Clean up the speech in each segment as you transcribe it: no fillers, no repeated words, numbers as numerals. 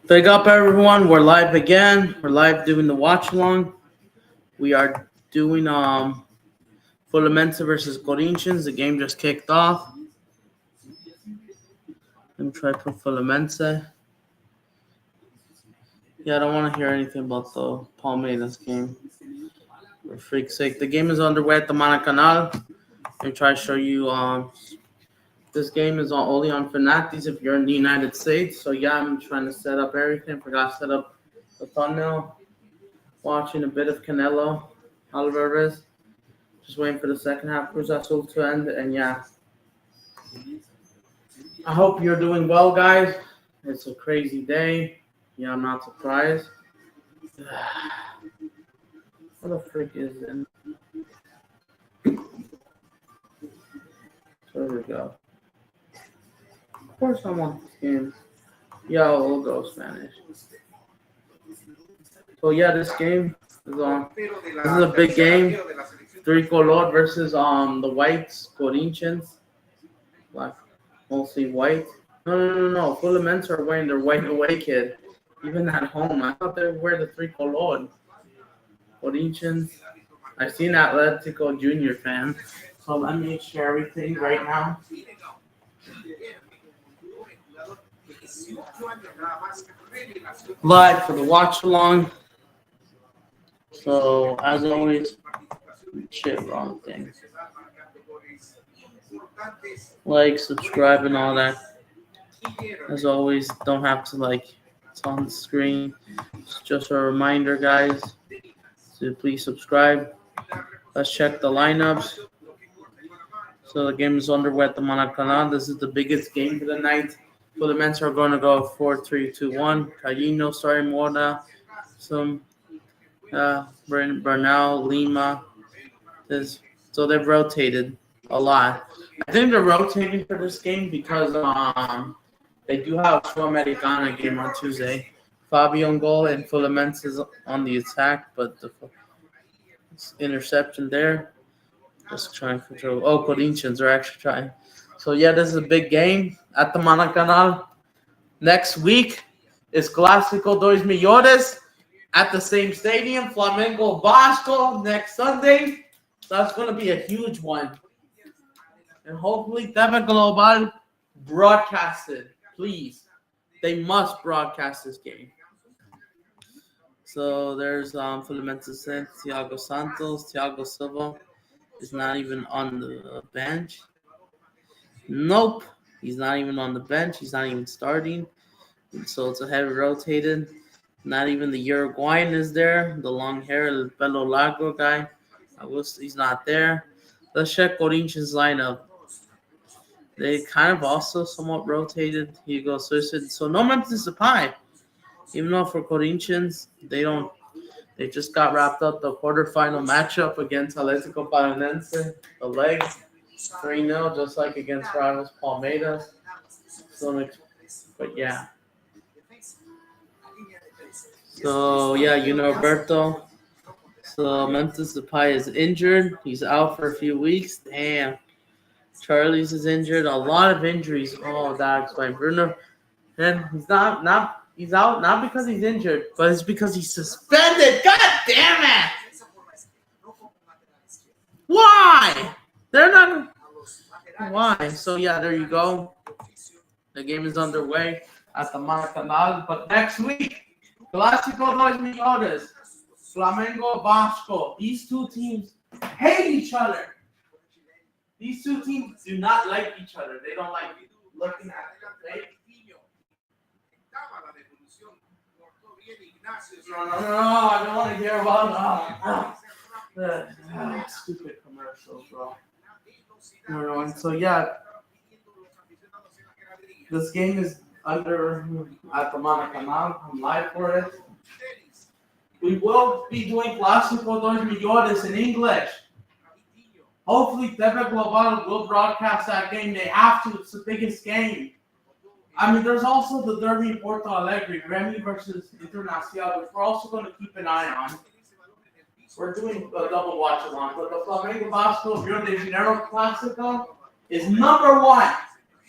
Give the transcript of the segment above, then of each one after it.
Big up, everyone. We're live again. We're live doing the watch along. We are doing Fluminense versus Corinthians. The game just kicked off. Let me try to put Fluminense. Yeah, I don't want to hear anything about the Palmeiras game. For freak's sake. The game is underway at the Maracanã. Let me try to show you. This game is only on Fanatics if you're in the United States. So yeah, I'm trying to set up everything. Forgot to set up the thumbnail. Watching a bit of Canelo Alvarez. Just waiting for the second half Cruz Azul to end. And yeah, I hope you're doing well, guys. It's a crazy day. Yeah, I'm not surprised. What the frick is it? There we go. Of course I want this game. Yeah, we'll go Spanish. So yeah, this game is on. This is a big game. Tricolor versus the Whites, Corinthians. Black, mostly white. No. Fluminense are wearing their white away kit. Even at home, I thought they would wear the Tricolor. Corinthians. I've seen Atletico Junior fan. So let me share everything right now. Live for the watch along. So as always, shit, wrong thing. Like, subscribe, and all that. As always, don't have to it's on the screen. It's just a reminder, guys. So please subscribe. Let's check the lineups. So the game is underway at the Maracanã. This is the biggest game for the night. Fluminense are going to go 4-3-2-1. Cayino, starting Mora, Bernal, Lima. So they've rotated a lot. I think they're rotating for this game because they do have a Sul-Americana game on Tuesday. Fabio on goal and Fluminense is on the attack, but the interception there. Just trying to control. Oh, Corinthians are actually trying. So yeah, this is a big game at the Maracanã. Next week is Clásico dos Milhões at the same stadium, Flamengo Vasco next Sunday. So that's going to be a huge one. And hopefully TV Global broadcasted. Please. They must broadcast this game. So there's Fluminense, Thiago Santos, Thiago Silva is not even on the bench. Nope. He's not even on the bench. He's not even starting. So it's a heavy rotated. Not even the Uruguayan is there. The long hair, the pelo largo guy. He's not there. Let's check Corinthians lineup. They kind of also somewhat rotated. Here you go. So no Memphis Depay. Even though for Corinthians, they just got wrapped up the quarterfinal matchup against Atletico Paranaense. The legs 3-0, just like against rivals Palmeiras. But yeah. So yeah, Roberto. So Memphis Depay is injured. He's out for a few weeks. Damn. Charlie's is injured. A lot of injuries. Oh, that explains. Bruno. And he's he's out not because he's injured, but it's because he's suspended. God damn it! Why? They're not. Why? So yeah, there you go. The game is underway at the Maracanã. But next week, Clásico dos Milhões, Flamengo Vasco. These two teams hate each other. These two teams do not like each other. They don't like looking at it. Right? No, I don't want to hear about stupid commercials, bro. No, and so yeah, this game is under at the Maracanã. I'm live for it. We will be doing Clásico dos Milhões in English. Hopefully, TV Global will broadcast that game. They have to. It's the biggest game. I mean, there's also the Derby in Porto Alegre, Remy versus Internacional, which we're also going to keep an eye on. We're doing a double watch along, but the Flamengo Vasco Rio de Janeiro Clásico is number one.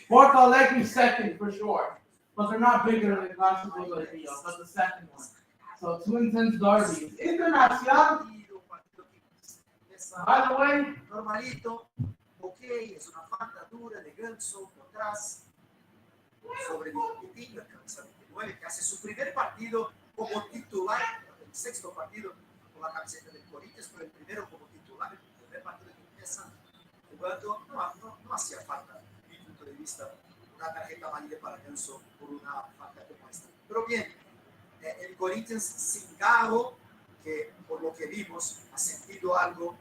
Porto Alegre second for sure. but they're not bigger than Clásico de Rio, but the second one. So two intense derbies. Internacional, by the way, Normalito, ok, es una falta dura de Ganso por atrás sobre Vitinho, el cabeza 29, que hace su primer partido como titular, el sexto partido con la camiseta del Corinthians, pero el primero como titular, el primer partido que empieza jugando, no hacía falta, desde mi punto de vista, una tarjeta amarilla para Ganso por una falta como esta. Pero bien, el Corinthians sin Gago, que por lo que vimos ha sentido algo,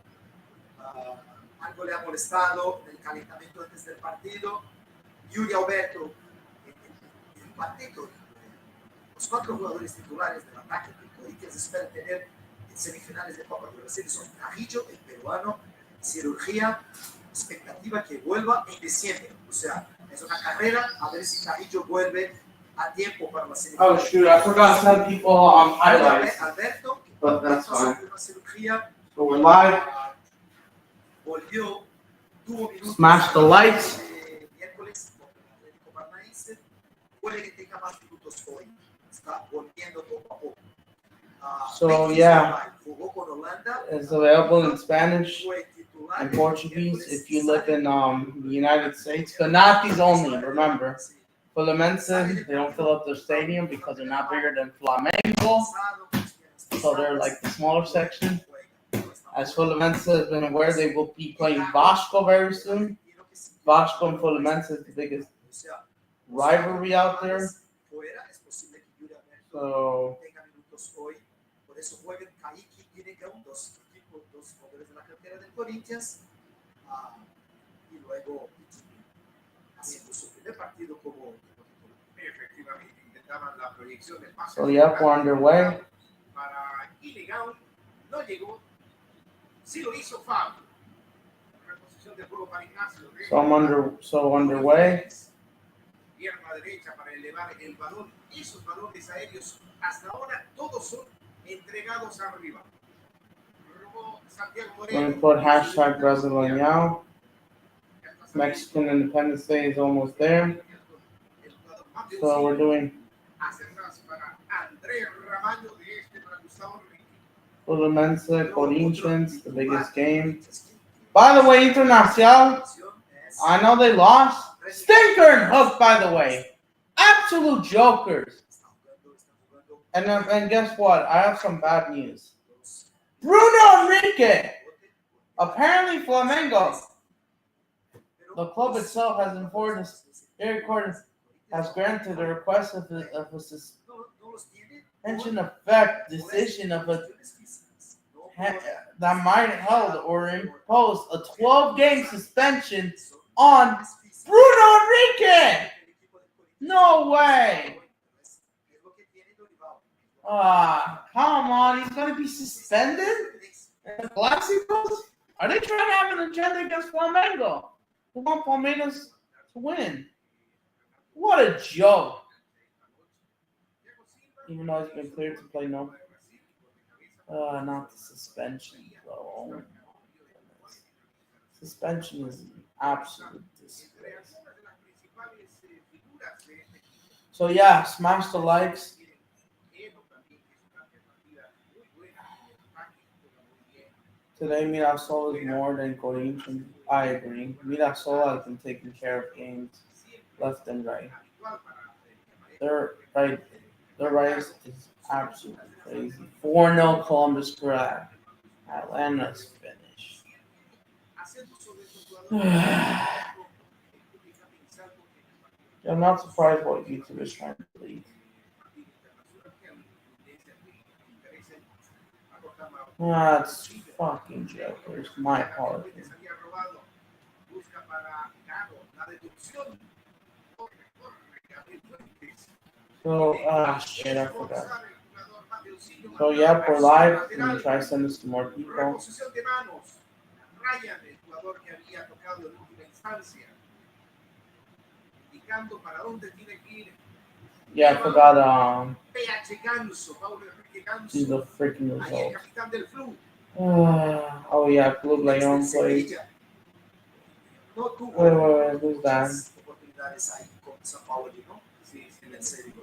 algo le ha molestado en el calentamiento antes del partido. Yuri Alberto, el partido, los 4 jugadores titulares del ataque que Corinthians espera tener en semifinales de Copa de Brasil son Carrillo, el peruano, cirugía, expectativa que vuelva en diciembre. O sea, es una carrera a ver si Carrillo vuelve a tiempo para la semifinal. Oh shoot, I forgot to tell people highlights. Alberto, But that's fine. una cirugía, So we're live. volvió, tuvo minutos. Smash the lights. Miércoles con el Atlético Paranaense. Puede que tenga más minutos hoy. Está volviendo poco a poco. So yeah, Jugó con Holanda. it's available in Spanish Fue titular. and Portuguese if you live in the United States, but not these only. Remember, Fluminense, they don't fill up their stadium because they're not bigger than Flamengo, so they're like the smaller section. As Fluminense has been aware, they will be playing Vasco very soon. Vasco and Fluminense is the biggest rivalry out there. So Por eso juegan Kaique y Negão, dos jugadores de la cantera del Corinthians, y luego haciendo su primer partido como efectivamente intentaban la proyección del pase. So yeah, we're underway. Para Negão no llegó, sí lo hizo Fabio. Reposición de juego para Ignacio. So underway. Pierna derecha para elevar el balón. Esos balones aéreos hasta ahora todos son entregados arriba. We're gonna put hashtag Brasileñao. Mexican Independence Day is almost there. So we're doing Fluminense, Corinthians, the biggest game. By the way, Internacional, I know they lost. Stinker and Hook, by the way. Absolute jokers. And guess what? I have some bad news. Bruno Enrique. Apparently, Flamengo, the club itself has informed us, Eric Gordon has granted a request of a suspension effect decision of a that might held or impose a 12-game suspension on Bruno Enrique. No way. Come on, he's going to be suspended? In the Clásicos? Are they trying to have an agenda against Flamengo? They want Palmeiras to win. What a joke. Even though it's been cleared to play, no. Not the suspension, though. Oh my goodness. Suspension is an absolute disgrace. So yeah, smash the likes. Today, Mirasol is more than Corinthians. I agree. Mirasol has been taking care of games left and right. Their race is absolutely crazy. 4-0 Columbus Crew. Atlanta's finished. I'm not surprised what YouTube is trying to leave. That's fucking jokers. My apologies. So, shit, I forgot. So, yeah, we're live. I'm going to try to send this to more people. Yeah, I forgot, see the freaking results. Oh, yeah, Club Leon plays. Wait, who's that? en el serio.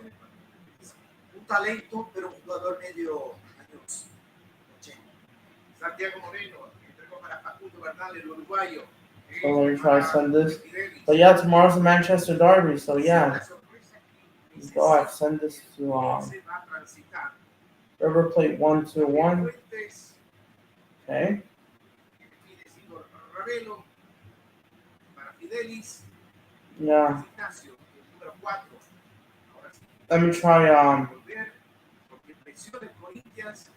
Un talento, pero un jugador medio años 80. Santiago Moreno entregó para Facundo Bernal, el uruguayo. So let me try to send this. But yeah, tomorrow's the Manchester Derby, so yeah. Go ahead, send this to River Plate 121. Okay. Yeah. Let me try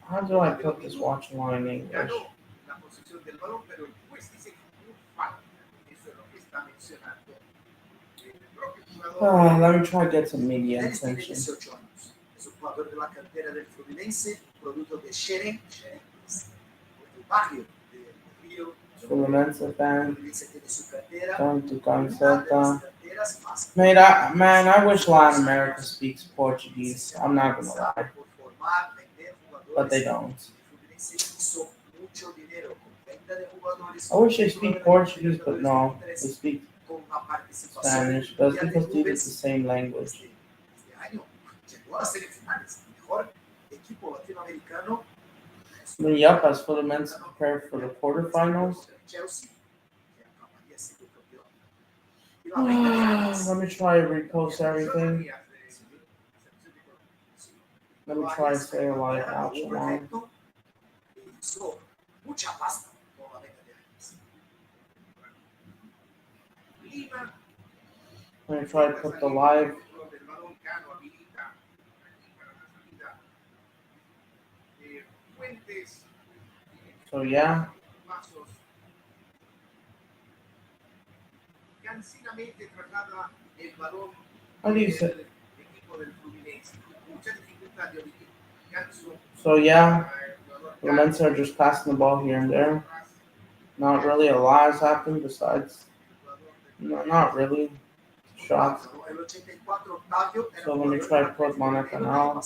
how do I put this watch line in English? Let me try to get some media attention. Es un jugador de la cantera del Fluminense, producto de Xerém, el barrio de Río. Fluminense fan. Fluminense tiene su cantera. Going to Ganseta. Man, I wish Latin America speaks Portuguese. I'm not gonna lie. But they don't. I wish they speak Portuguese, but no, they speak Spanish. But it's because dude, it's the same language. I mean, yep, as Fluminense prepare for the quarterfinals. Let me try to repost everything. Let me try to say like Alchamon. Let me try to put the live. So yeah. How do you say? So yeah, Fluminense are just passing the ball here and there. Not really a lot has happened besides, no, not really shots. So let me try to put Monaco now.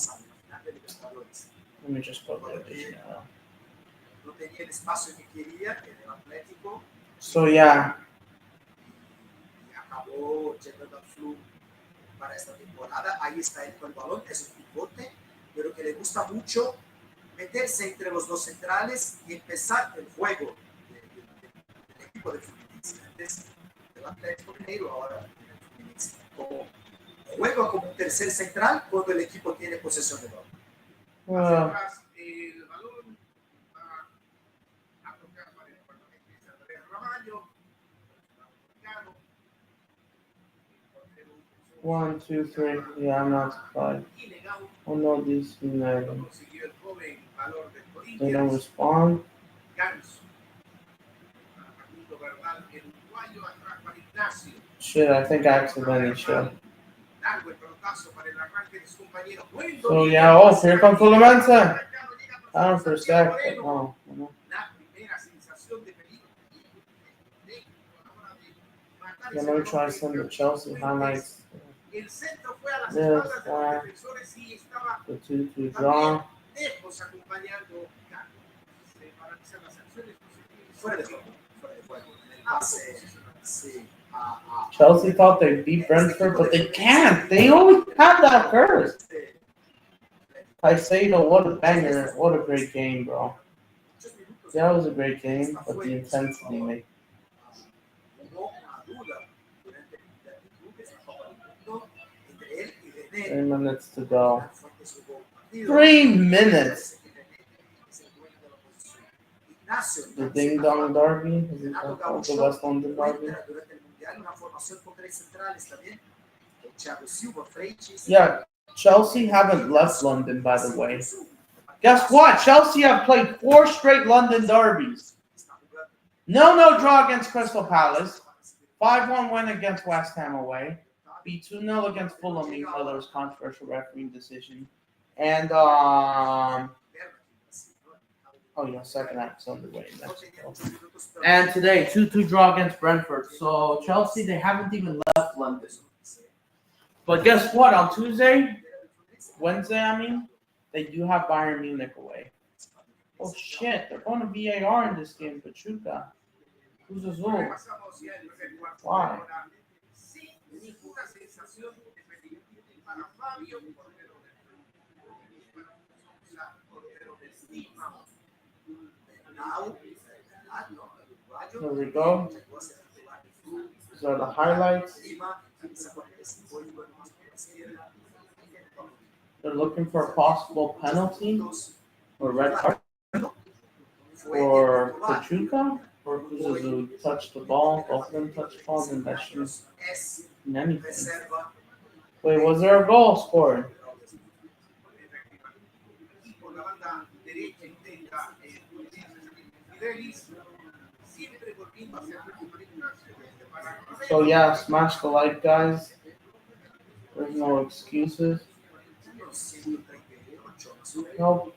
Let me just put it. So yeah. Para esta temporada, ahí está él con el balón, es un pivote, pero que le gusta mucho meterse entre los dos centrales y empezar el juego del equipo de Fluminense. Antes del Atlético Mineiro, ahora el Fluminense. Juega como un tercer central cuando el equipo tiene posesión de balón. El balón va a tocar para el Andrés Ramallo. 1, 2, 3. Yeah, I'm not surprised. Oh no, these they don't respond. Shit, I think I accidentally showed. So yeah, oh, here comes Fluminense. Down for a sec, but no. Yeah, let me try to send the Chelsea highlights. This guy, the 2-2 draw. Chelsea thought they beat Brentford, but they can't. They always have that curse. Caicedo, what a banger. What a great game, bro. That was a great game, but the intensity made. 3 minutes to go. 3 minutes. The Ding Dong Derby? Is it called the West London Derby? Yeah, Chelsea haven't left London, by the way. Guess what? Chelsea have played 4 straight London derbies. No draw against Crystal Palace. 5-1 win against West Ham away. Beat 2-0 against Fulham, even though there was controversial refereeing decision. And second half is underway in Mexico. And today, 2-2 draw against Brentford. So Chelsea, they haven't even left London. But guess what? On Wednesday, they do have Bayern Munich away. Oh shit, they're going to VAR in this game, Pachuca. Who's Azul? Why? There we go. These are the highlights. They're looking for a possible penalty or red card for Pachuca or who touched the ball. Both of them touched the ball, and that shouldn't mean anything. Wait, was there a goal scored? So yeah, smash the like, guys. There's no excuses. Nope.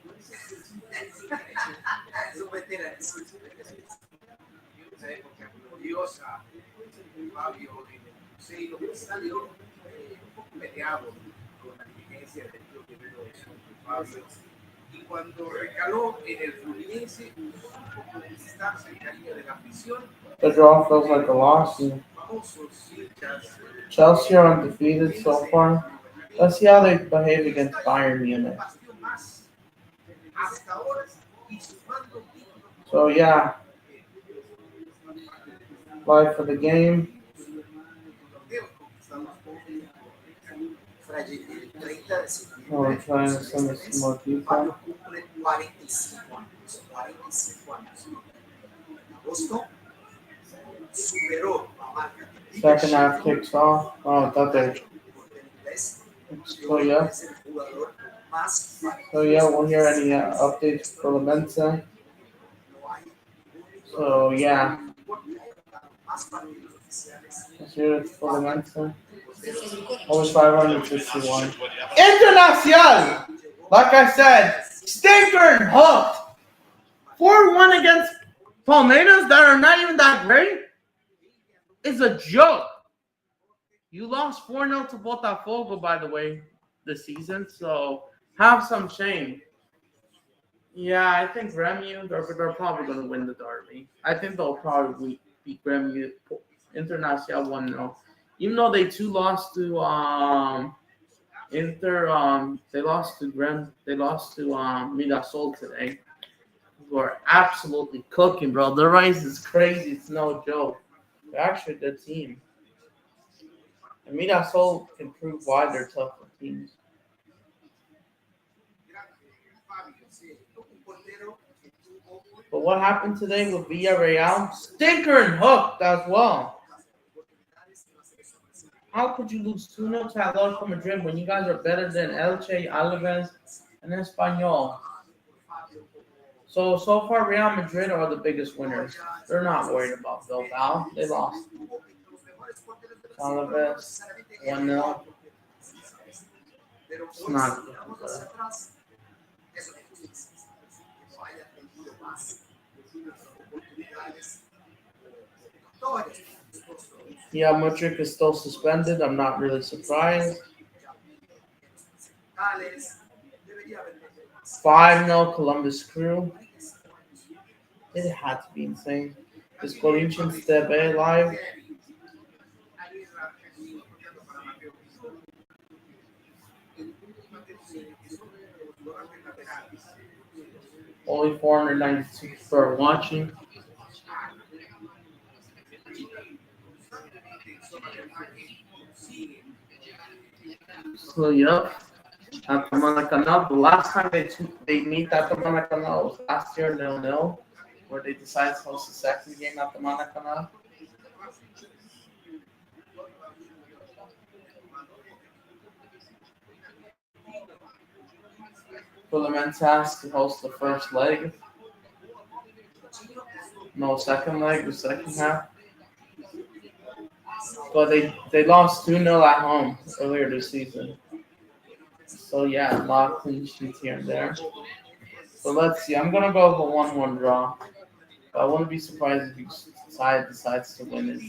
Y cuando recaló en el Fluminense, supo conquistarse el cariño de la afición. The draw feels like a loss. Chelsea are undefeated so far. Let's see how they behave against Bayern Munich. So yeah, live for the game. Oh, we're trying to send us some more people. Second half kicks off. Oh, I thought they. So yeah. So yeah, we'll hear any updates for Fluminense. So yeah. Let's hear it for Fluminense. Only 561. Internacional! Like I said, stinker and hooked. 4-1 against Palmeiras that are not even that great is a joke. You lost 4-0 to Botafogo, by the way, this season, so have some shame. Yeah, I think Grêmio, they're probably going to win the derby. I think they'll probably beat Grêmio Internacional 1-0. Even though they lost to Inter, they lost to Mirassol today. Who are absolutely cooking, bro. The rice is crazy. It's no joke. They're actually a good team. And Mirassol can prove why they're tough with teams. But what happened today with Villarreal? Stinker and hooked as well. How could you lose 2-0 to Atletico Madrid when you guys are better than Elche, Alaves, and Espanyol? So far, Real Madrid are the biggest winners. They're not worried about Bilbao. They lost. Alaves, 1-0. It's not good. Yeah, Mudryk is still suspended. I'm not really surprised. 5-0 Columbus Crew. It had to be insane. Is Corinthians TV live? Only 492 people are watching. So yep, at the Maracanã. The last time they meet at the Maracanã was last year 0-0, where they decided to host the second game at the Maracanã. Fluminense has to host the first leg. No second leg, the second half. But they lost 2-0 at home earlier this season. So yeah, a lot of clean sheets here and there. So let's see. I'm gonna go with a 1-1 draw. But I wouldn't be surprised if you decides to win it.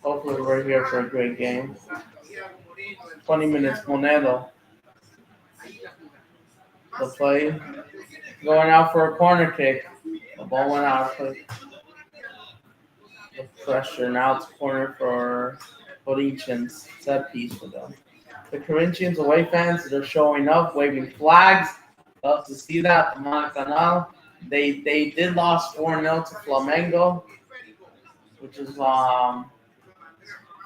Hopefully we're here for a great game. 20 minutes, Monedo. The play going out for a corner kick. The ball went out. The pressure. Now it's corner for Corinthians. Set piece for them. The Corinthians away fans, they're showing up, waving flags. Love to see that. Maracanã. They did lost 4-0 to Flamengo, which is to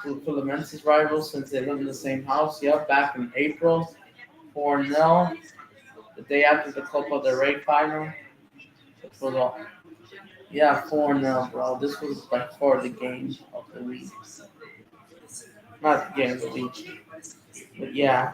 Fluminense's rivals since they live in the same house. Yep, back in April, 4-0. The day after the Copa del Rey final. Which was all, yeah, 4-0, bro. This was by far the game of the week. Not the game of the week, but yeah.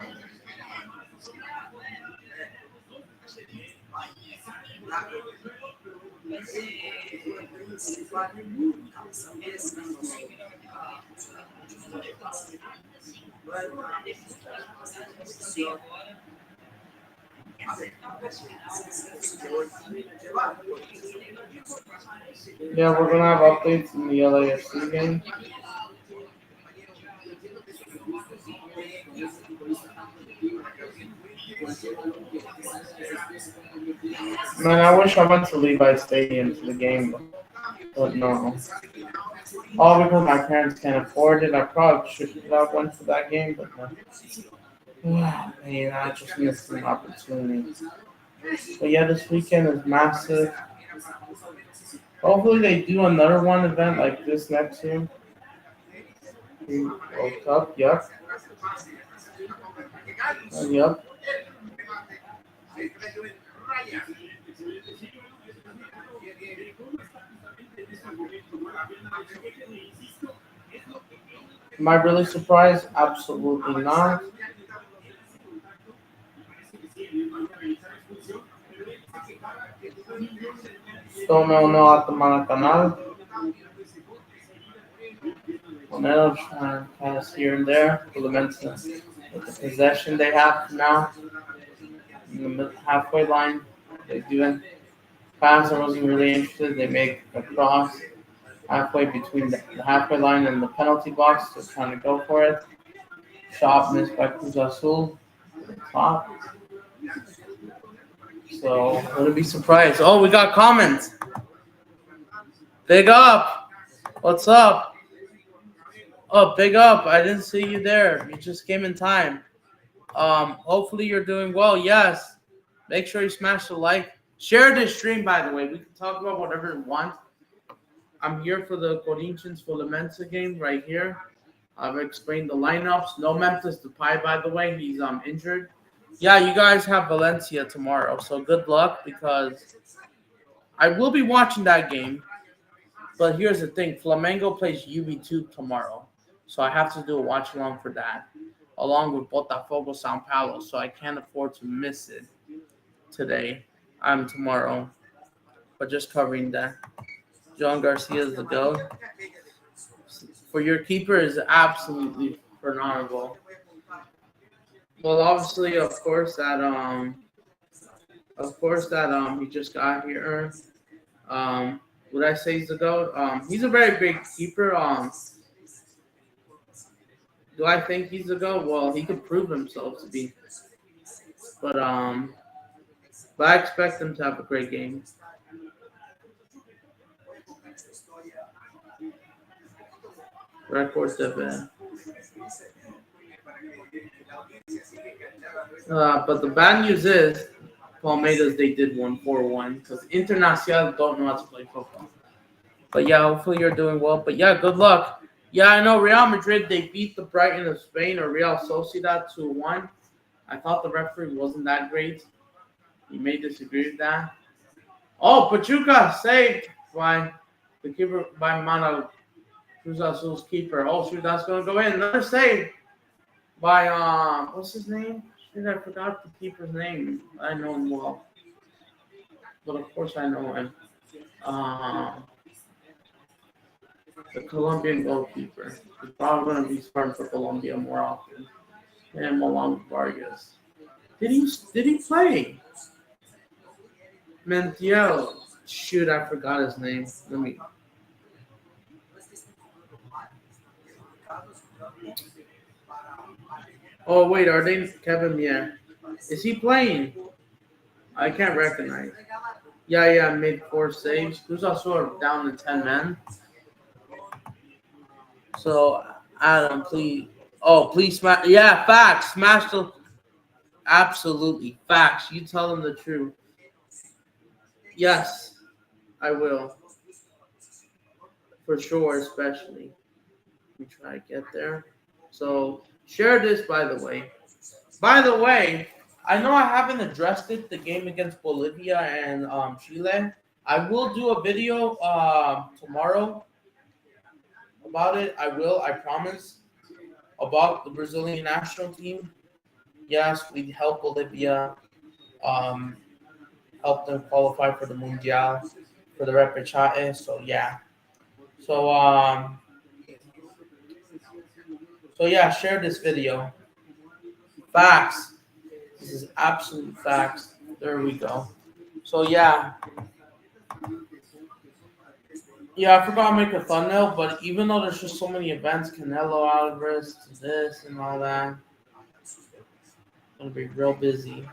Yeah, we're gonna have updates in the LAFC game. Man, I wish I went to Levi Stadium to the game, but no. All because my parents can't afford it. I probably should have went to that game, but no. Man, I just missed an opportunity. But yeah, this weekend is massive. Hopefully they do another one event like this next year. World Cup, yep. Yep. Am I really surprised? Absolutely not. Still no at the Maracanã. Monedo trying to pass here and there. Fluminense with the possession they have now in the halfway line. They do it. Pass, I wasn't really interested. They make a cross halfway between the halfway line and the penalty box. Just trying to go for it. Shot missed by Cruz Azul. Top. So, wouldn't be surprised. Oh, we got comments. Big up. What's up? Oh, big up. I didn't see you there. You just came in time. Hopefully you're doing well. Yes. Make sure you smash the like. Share this stream, by the way. We can talk about whatever we want. I'm here for the Corinthians Fluminense game right here. I've explained the lineups. No Memphis Depay, by the way. He's injured. Yeah, you guys have Valencia tomorrow, so good luck because I will be watching that game. But here's the thing. Flamengo plays UB2 tomorrow, so I have to do a watch-along for that, along with Botafogo São Paulo, so I can't afford to miss it today. I'm tomorrow, but just covering that. John Garcia is the GOAT. For your keeper is absolutely phenomenal. Well, obviously, of course that he just got here. Would I say he's the GOAT? He's a very big keeper. Do I think he's the GOAT? Well, he could prove himself to be. But I expect him to have a great game. Record seven. But the bad news is, Palmeiras, they did 4-1 because Internacional don't know how to play football. But yeah, hopefully you're doing well. But yeah, good luck. Yeah, I know Real Madrid, they beat the Brighton of Spain or Real Sociedad 2-1. I thought the referee wasn't that great. You may disagree with that. Oh, Pachuca saved by the keeper, by Mano Cruz Azul's keeper. Oh, shoot, that's going to go in. Another save by, what's his name? Shit, I forgot the keeper's name. I know him well. But of course I know him. The Colombian goalkeeper. He's probably going to be starting for Colombia more often. And Milan Vargas. Did he play? Mentiel. Shoot, I forgot his name. Let me. Oh wait, are they Kevin? Yeah. Is he playing? I can't recognize. Yeah, made 4 saves. Cruz Azul are down to 10 men. So, Adam, please. Oh, please smash. Yeah, facts. Smash the. Absolutely. Facts. You tell them the truth. Yes, I will. For sure, especially. Let me try to get there. So, share this, by the way. By the way, I know I haven't addressed it, the game against Bolivia and Chile. I will do a video tomorrow about it. I will, I promise. About the Brazilian national team. Yes, we helped Bolivia, um, help them qualify for the Mundial, for the Repechaje. So yeah. So yeah, share this video. Facts. This is absolute facts. There we go. So yeah. Yeah, I forgot to make a thumbnail, but even though there's just so many events, Canelo Alvarez, this and all that, it's gonna be real busy.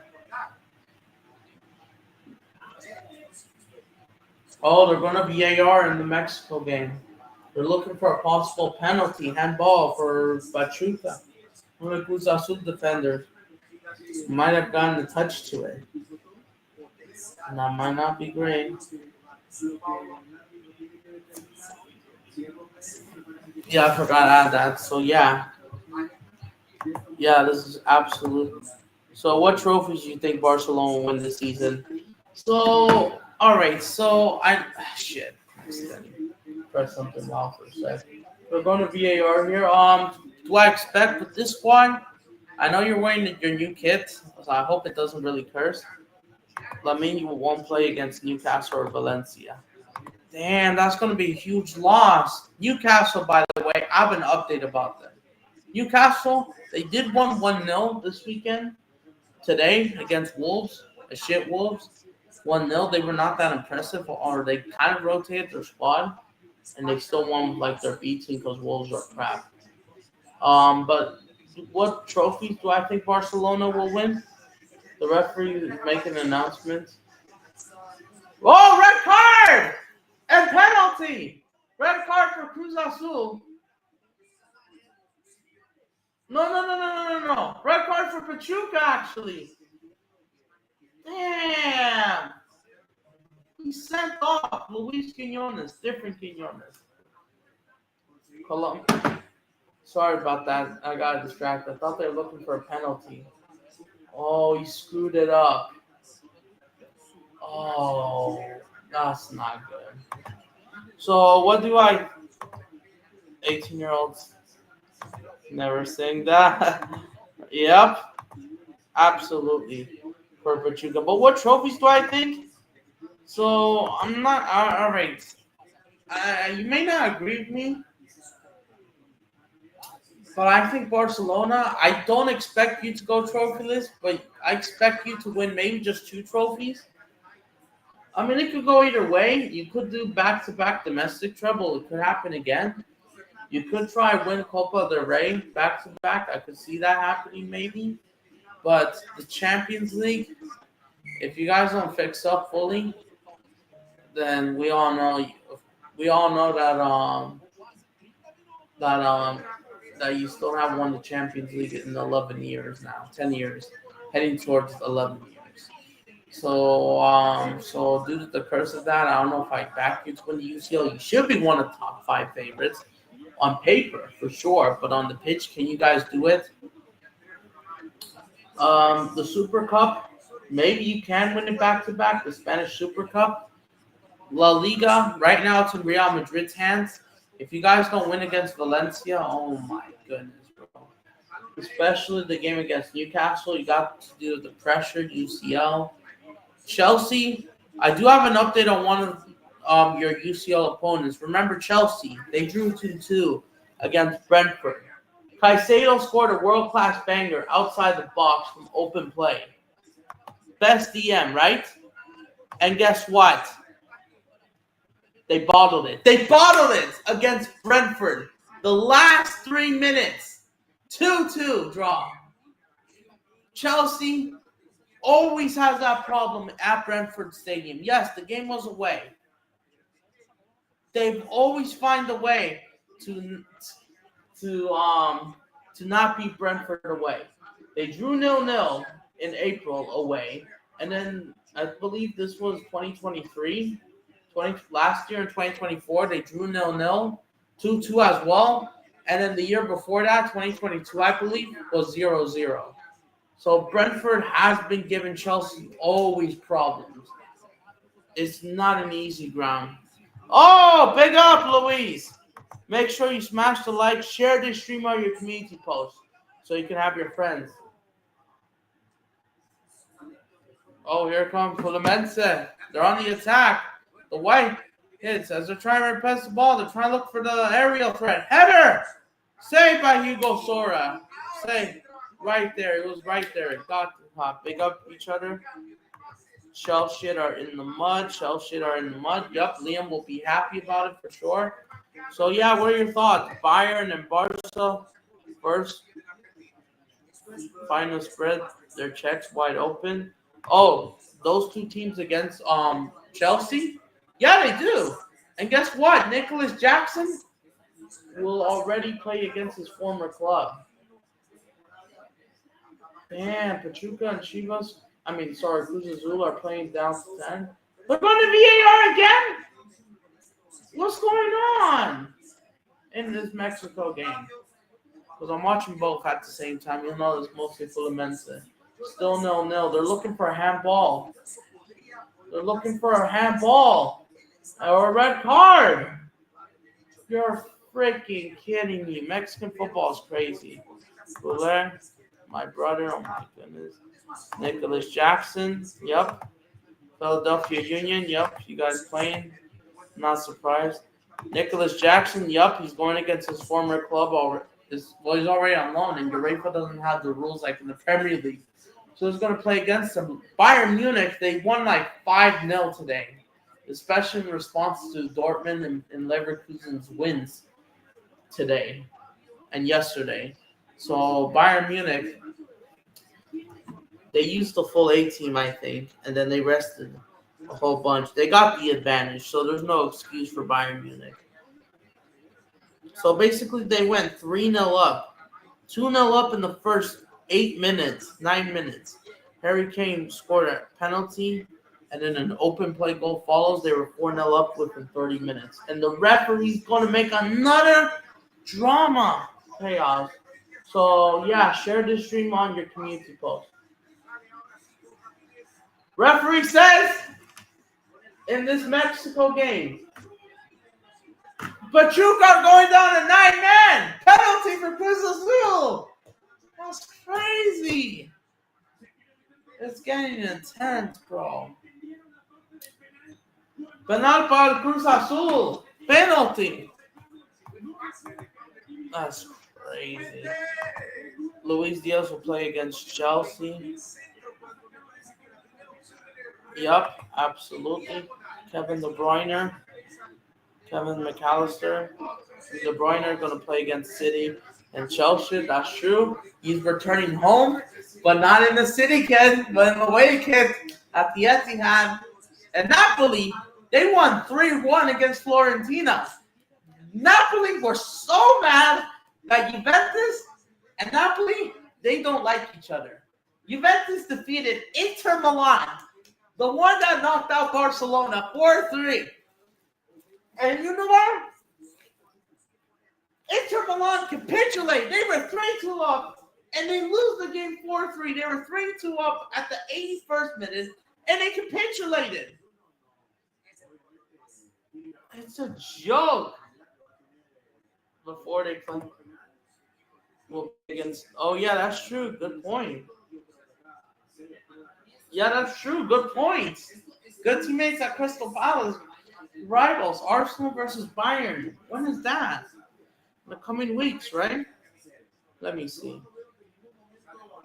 Oh, they're gonna VAR in the Mexico game. They're looking for a possible penalty, handball for Pachuca. One of the Cruz Azul defenders might have gotten a touch to it. And that might not be great. Yeah, I forgot to add that. So yeah. Yeah, this is absolute. So what trophies do you think Barcelona will win this season? So all right, so I shit. Press something off for a sec. We're going to VAR here. Do I expect with this squad? I know you're wearing your new kit, so I hope it doesn't really curse. Lamine won't play against Newcastle or Valencia. Damn, that's going to be a huge loss. Newcastle, by the way, I have an update about them. Newcastle, they did 1-0 this weekend, today, against Wolves, a shit Wolves. 1-0. They were not that impressive, or they kind of rotated their squad, and they still won like their B team because Wolves are crap. But what trophies do I think Barcelona will win? The referee is making an announcement. Oh, red card and penalty. Red card for Cruz Azul. No. Red card for Pachuca, actually. Damn. He sent off Luis Quinones, different Quinones. Colombia. Sorry about that. I got distracted. I thought they were looking for a penalty. Oh, he screwed it up. Oh, that's not good. So, what do I. 18-year-olds never sing that. Yep, absolutely. For Pachuca. But what trophies do I think? So, I'm not. All right. You may not agree with me, but I think Barcelona, I don't expect you to go trophyless, but I expect you to win maybe just 2 trophies. I mean, it could go either way. You could do back-to-back domestic treble. It could happen again. You could try win Copa del Rey back-to-back. I could see that happening maybe. But the Champions League, if you guys don't fix up fully, then we all know that you still haven't won the Champions League in 11 years now, 10 years, heading towards 11 years. So due to the curse of that, I don't know if I back you to win the UCL. You should be one of the top 5 favorites on paper for sure, but on the pitch, can you guys do it? The Super Cup, maybe you can win it back to back. The Spanish Super Cup, La Liga, right now it's in Real Madrid's hands. If you guys don't win against Valencia, oh my goodness, bro. Especially the game against Newcastle, you got to do the pressure, UCL. Chelsea, I do have an update on one of your UCL opponents. Remember Chelsea, they drew 2-2 against Brentford. Caicedo scored a world-class banger outside the box from open play. Best DM, right? And guess what? They bottled it. They bottled it against Brentford. The last 3 minutes. 2-2 draw. Chelsea always has that problem at Brentford Stadium. Yes, the game was away. They always find a way to to not beat Brentford away. They drew 0-0 in April away, and then I believe this was 2023. Last year in 2024, they drew 0-0, 2-2 as well. And then the year before that, 2022, I believe, was 0-0. So Brentford has been giving Chelsea always problems. It's not an easy ground. Oh, big up, Louise. Make sure you smash the like, share this stream on your community post so you can have your friends. Oh, here comes Fluminense. They're on the attack. The white hits as they're trying to repress the ball. They're trying to look for the aerial threat. Header! Saved by Hugo Sora. Saved right there. It was right there. It got to big up each other. Shell shit are in the mud. Yup, Liam will be happy about it for sure. So, yeah, what are your thoughts? Bayern and Barca first. Final spread. Their checks wide open. Oh, those two teams against Chelsea? Yeah, they do. And guess what? Nicholas Jackson will already play against his former club. Damn, Pachuca and Cruz Azul are playing down to 10. They're going to VAR again? What's going on in this Mexico game? Because I'm watching both at the same time. You know, it's mostly Fluminense. Still 0-0. They're looking for a handball. Or a red card. You're freaking kidding me. Mexican football is crazy. Goulet, my brother. Oh, my goodness. Nicholas Jackson. Yep. Philadelphia Union. Yep. You guys playing? Not surprised. Nicholas Jackson. Yep. He's going against his former club already. He's already on loan, and UEFA doesn't have the rules like in the Premier League. So he's going to play against them. Bayern Munich, they won like 5-0 today, especially in response to Dortmund and Leverkusen's wins today and yesterday. So Bayern Munich, they used the full A team, I think, and then they rested a whole bunch. They got the advantage, so there's no excuse for Bayern Munich. So basically, they went 3-0 up, 2-0 up in the first 9 minutes. Harry Kane scored a penalty, and then an open play goal follows. They were 4-0 up within 30 minutes. And the referee's going to make another drama chaos. So, yeah, share this stream on your community post. Referee says in this Mexico game, Pachuca going down to 9-man. Penalty for Cruz Azul. That's crazy. It's getting intense, bro. Penal para Cruz Azul. Penalty. That's crazy. Luis Diaz will play against Chelsea. Yep, absolutely. Kevin McAllister. De Bruyne are going to play against City and Chelsea. That's true. He's returning home, but not in the City kid, but in the away kid at the Etihad. And Napoli, they won 3-1 against Fiorentina. Napoli were so mad that Juventus and Napoli, they don't like each other. Juventus defeated Inter Milan, the one that knocked out Barcelona 4-3. And you know what? Inter Milan capitulate. They were 3-2 up, and they lose the game 4-3. They were 3-2 up at the 81st minute, and they capitulated. It's a joke. Before they play against. Oh yeah, that's true. Good point. Yeah, that's true. Good point. Good teammates at Crystal Palace. Rivals, Arsenal versus Bayern. When is that? In the coming weeks, right? Let me see.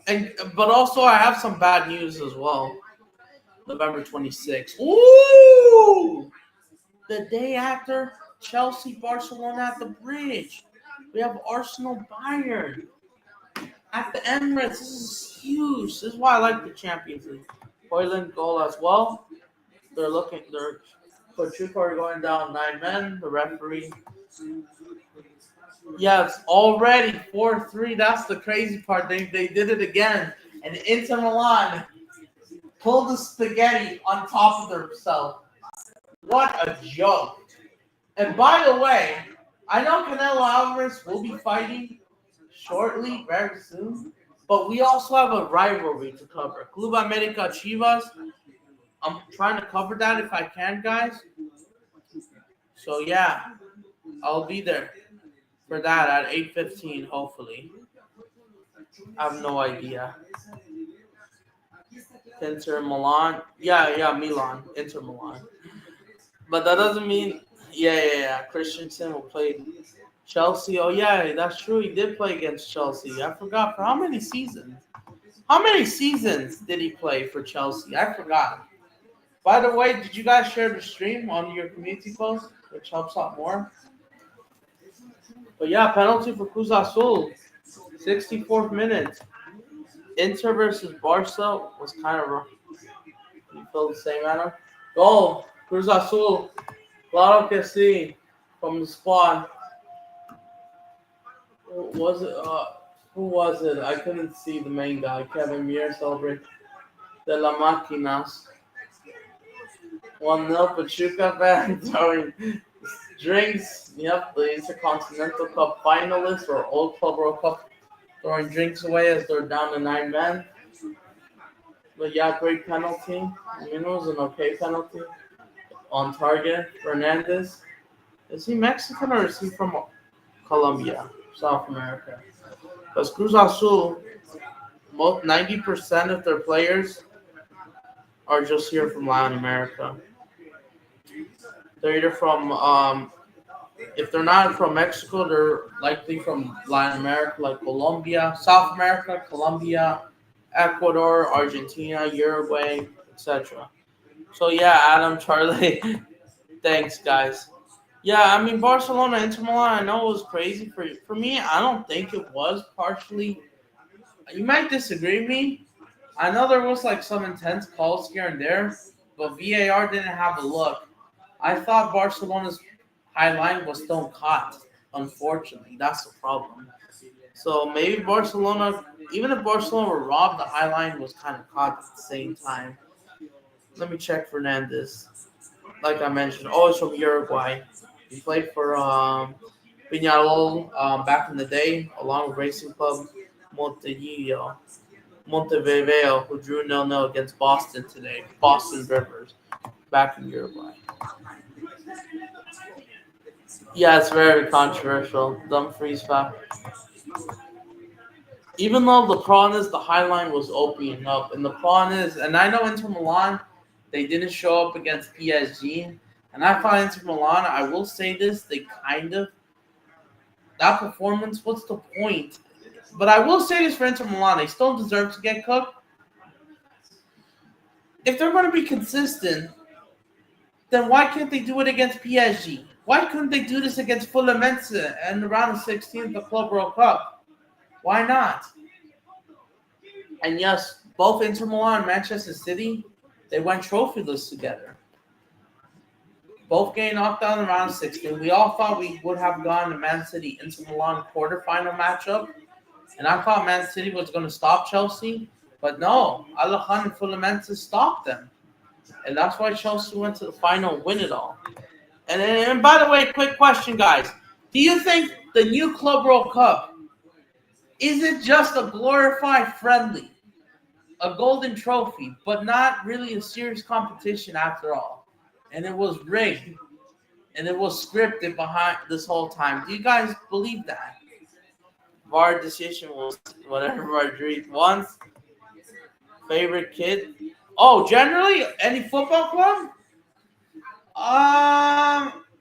But also, I have some bad news as well. November 26th. Ooh! The day after Chelsea, Barcelona at the Bridge. We have Arsenal, Bayern at the Emirates. This is huge. This is why I like the Champions League. Hoyland goal as well. They're Pachuca are going down 9 men. The referee Yeah, it's already 4-3. That's the crazy part. They did it again. And Inter Milan pulled the spaghetti on top of themselves. What a joke. And by the way, I know Canelo Alvarez will be fighting shortly, very soon. But we also have a rivalry to cover. Club America Chivas. I'm trying to cover that if I can, guys. So yeah, I'll be there for that at 8:15, hopefully. I have no idea. Inter Milan. Yeah, Milan. Inter Milan. But that doesn't mean. Yeah. Christensen will play Chelsea. Oh, yeah, that's true. He did play against Chelsea. I forgot. For how many seasons? How many seasons did he play for Chelsea? I forgot. By the way, did you guys share the stream on your community post, which helps out more? But yeah, penalty for Cruz Azul. 64th minute. Inter versus Barca was kind of rough. You feel the same, Adam? Goal. Cruz Azul. Claro que sí. From the squad. Was it? Who was it? I couldn't see the main guy. Kevin Muir celebrate. De la Máquinas. 1-0 Pachuca fan throwing drinks. Yep, the Intercontinental Cup finalists or Old Club World Cup throwing drinks away as they're down to 9 men. But yeah, great penalty. I mean, it was an okay penalty. On target, Fernandez. Is he Mexican or is he from Colombia, South America? Because Cruz Azul, most 90% of their players are just here from Latin America. They're either from, if they're not from Mexico, they're likely from Latin America, like Colombia, South America, Colombia, Ecuador, Argentina, Uruguay, etc. So yeah, Adam, Charlie, thanks guys. Yeah, I mean Barcelona, Inter Milan. I know it was crazy for me. I don't think it was partially. You might disagree with me. I know there was like some intense calls here and there, but VAR didn't have a look. I thought Barcelona's high line was still caught. Unfortunately, that's the problem. So maybe Barcelona, even if Barcelona were robbed, the high line was kind of caught at the same time. Let me check Fernandez. Like I mentioned, always from Uruguay. He played for Peñarol back in the day, along with Racing Club Montevideo, Montevideo, who drew 0-0 against Boston today. Boston Rivers, back in Uruguay. Yeah, it's very controversial. Dumfries back. Even though the problem is the high line was opening up, and the problem is, and I know Inter Milan, they didn't show up against PSG, and I thought Inter Milan, I will say this, they kind of, that performance, what's the point? But I will say this for Inter Milan, they still deserve to get cooked. If they're going to be consistent, then why can't they do it against PSG? Why couldn't they do this against Fluminense in the round of 16 of the Club World Cup? Why not? And yes, both Inter Milan and Manchester City, they went trophyless together. Both getting knocked out in the round of 16. We all thought we would have gone to Man City Inter Milan quarterfinal matchup. And I thought Man City was going to stop Chelsea. But no, Alejandro Fluminense stopped them. And that's why Chelsea went to the final and win it all. And by the way, quick question, guys. Do you think the new Club World Cup, is it just a glorified friendly, a golden trophy, but not really a serious competition after all? And it was rigged. And it was scripted behind this whole time. Do you guys believe that? VAR decision was whatever Madrid wants. Favorite kid? Oh, generally, any football club?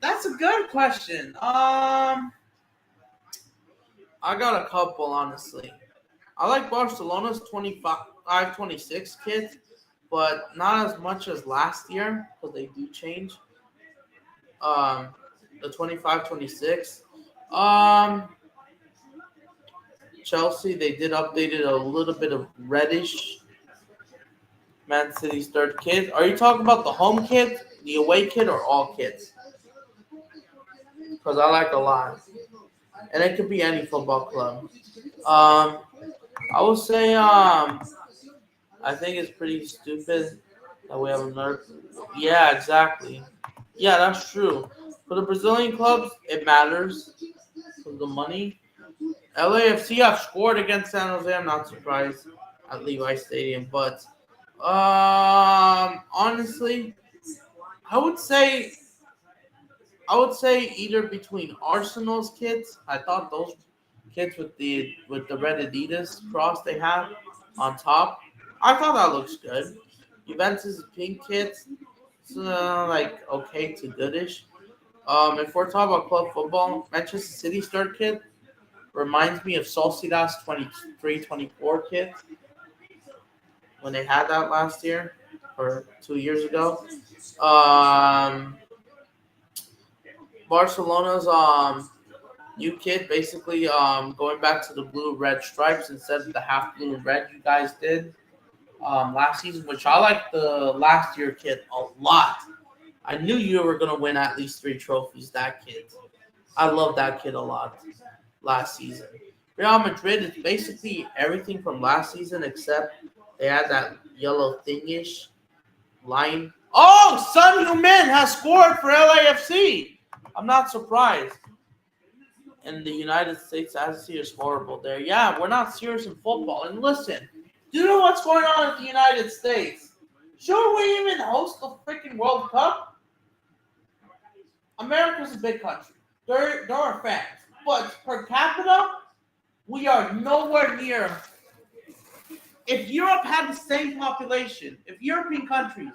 That's a good question. I got a couple, honestly. I like Barcelona's 25, 26 kids, but not as much as last year because they do change. The 25, 26. Chelsea, they did update it a little bit of reddish. Man City's third kid. Are you talking about the home kid, the away kid, or all kids? Because I like a lot. and it could be any football club. I would say I think it's pretty stupid that we have another. Yeah, exactly. Yeah, that's true. For the Brazilian clubs, it matters for the money. LAFC have scored against San Jose. I'm not surprised at Levi Stadium, but honestly, I would say either between Arsenal's kids. I thought those kids with the red Adidas cross they have on top. I thought that looks good. Juventus' pink kids, it's like okay to goodish. If we're talking about club football, Manchester City's third kid reminds me of Sociedad's 23-24 kid when they had that last year or 2 years ago. Um, Barcelona's new kid basically going back to the blue red stripes instead of the half blue and red you guys did last season, which I like the last year kid a lot. I knew you were gonna win at least 3 trophies. That kid, I love that kid a lot. Last season, Real Madrid is basically everything from last season except they had that yellow thingish line. Oh, Son Heung-min has scored for LAFC. I'm not surprised. In the United States, as is horrible there. Yeah, we're not serious in football. And listen, do you know what's going on in the United States? Should we even host the freaking World Cup? America's a big country. There are fans. But per capita, we are nowhere near. If Europe had the same population, if European countries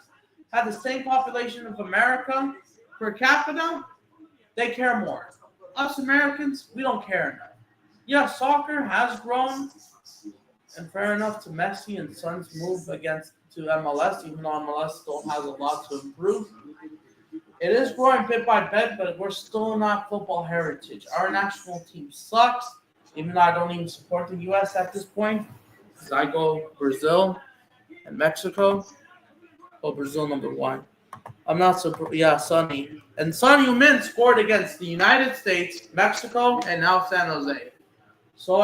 had the same population of America per capita, they care more. Us Americans, we don't care enough. Yeah, soccer has grown, and fair enough to Messi and Son's move against to MLS, even though MLS still has a lot to improve. It is growing bit by bit, but we're still not football heritage. Our national team sucks, even though I don't even support the U.S. at this point, because I go Brazil and Mexico. Oh, Brazil number one. I'm not surprised. Yeah, Sonny. And Sonny Heung-min scored against the United States, Mexico, and now San Jose. So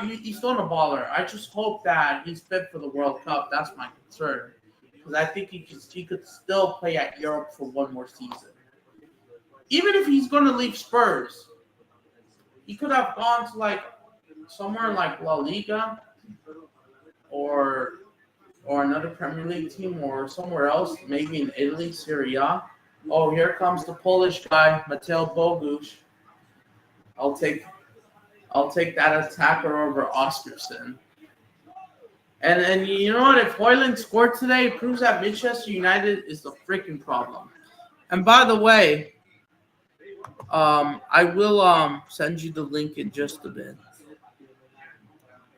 he's still a baller. I just hope that he's fit for the World Cup. That's my concern. Because I think he could still play at Europe for one more season. Even if he's going to leave Spurs, he could have gone to like somewhere like La Liga or another Premier League team or somewhere else, maybe in Italy, Serie A. Oh, here comes the Polish guy, Mateo Bogusz. I'll take that attacker over Oscarson. And you know what? If Hoyland scored today, it proves that Manchester United is the freaking problem. And by the way, I will send you the link in just a bit.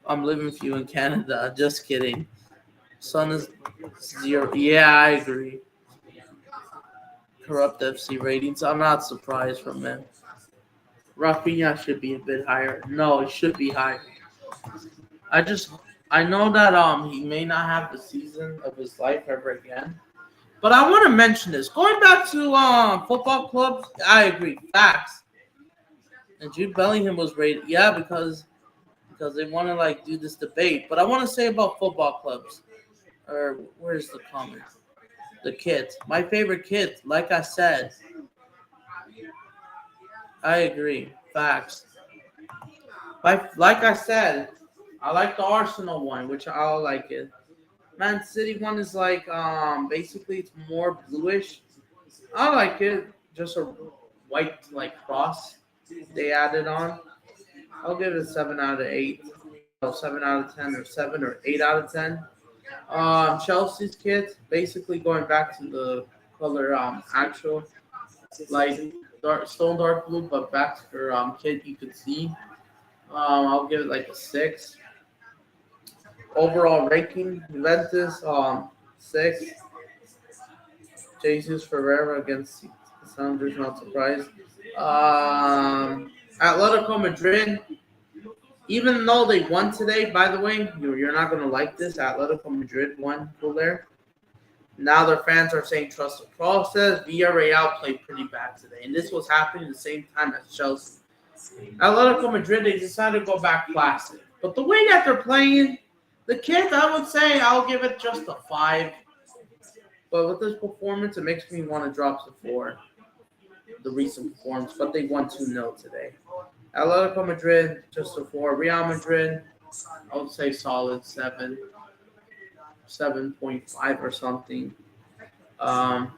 I'm living with you in Canada. Just kidding. Sun is 0. Yeah, I agree. Corrupt FC ratings. I'm not surprised from him. Rafinha should be a bit higher. No, it should be higher. I know that he may not have the season of his life ever again. But I want to mention this. Going back to football clubs, I agree. Facts. And Jude Bellingham was rated. Yeah, because they want to like do this debate. But I want to say about football clubs. Or where's the comment? The kids. My favorite kids. Like I said. I agree. Facts. Like I said, I like the Arsenal one, which I like it. Man City one is like basically it's more bluish. I like it. Just a white like cross they added on. I'll give it a 7 out of 8. 7 out of 10 or 7 or 8 out of 10. Chelsea's kit, basically going back to the color actual like stone dark blue, but back to her kit you could see. I'll give it like a 6. Overall ranking, Juventus 6. Jesus Ferreira against Sounders, not surprised. Atletico Madrid, even though they won today, by the way, you're not going to like this. Atletico Madrid won there. Now their fans are saying trust the process. Villarreal played pretty bad today. And this was happening at the same time as Chelsea. Atletico Madrid, they decided to go back classic. But the way that they're playing, the kids, I would say I'll give it just a 5. But with this performance, it makes me want to drop to 4. The recent performance, but they won 2-0 today. Atletico Madrid, just a 4. Real Madrid, I would say solid 7, 7.5 or something. Um,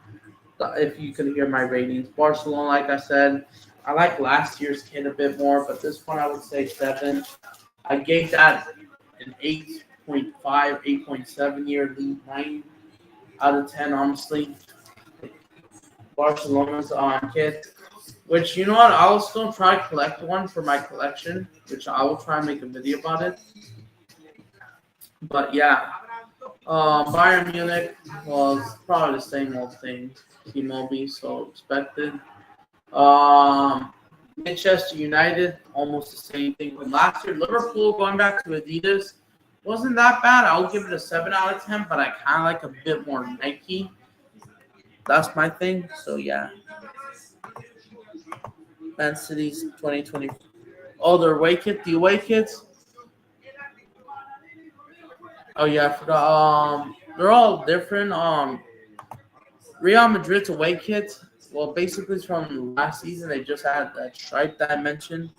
if you can hear my ratings. Barcelona, like I said, I like last year's kid a bit more, but this one I would say 7. I gave that an 8.5, 8.7 year lead, 9 out of 10, honestly. Barcelona's kid, which, you know what, I'll still try to collect one for my collection, which I will try and make a video about it. But yeah, Bayern Munich was probably the same old thing. T-Mobile, so expected. Manchester United, almost the same thing from last year. Liverpool, going back to Adidas, wasn't that bad. I'll give it a 7 out of 10, but I kind of like a bit more Nike. That's my thing. So yeah, Man City's 2020. Oh, their away kit. The away kits. Oh yeah, I forgot. They're all different. Real Madrid's away kit. Well, basically it's from last season. They just had that stripe that I mentioned.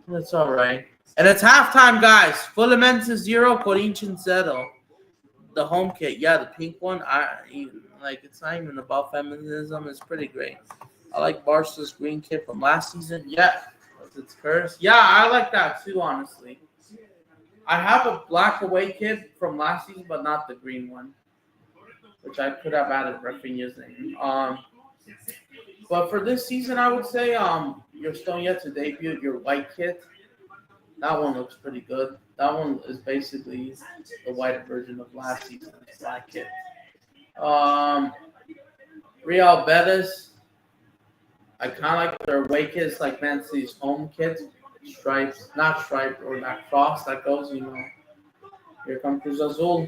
That's all right. And it's halftime, guys. Fluminense 0, Corinthians 0. The home kit, yeah, the pink one. It's not even about feminism. It's pretty great. I like Barca's green kit from last season. Yeah, with its curse. Yeah, I like that too, honestly. I have a black away kit from last season, but not the green one, which I could have added Rafinha's name. But for this season, I would say you're still yet to debut your white kit. That one looks pretty good. That one is basically the white version of last season's black kit. Real Betis, I kind of like their away kit. It's like Man City's home kit. Stripes, not stripe or that cross that goes, Here comes Cruz Azul.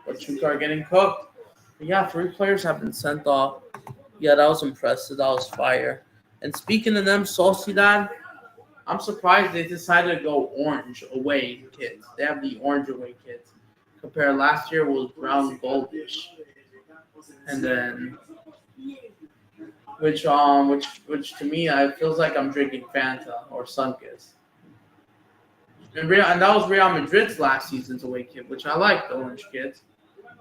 Pachuca are getting cooked. But yeah, 3 players have been sent off. Yeah, that was impressive. That was fire. And speaking of them, Sociedad, I'm surprised they decided to go orange away kit. They have the orange away kit. Compared last year was brown goldish. And then which to me it feels like I'm drinking Fanta or Sunkist. And that was Real Madrid's last season's away kit, which I like the orange kit.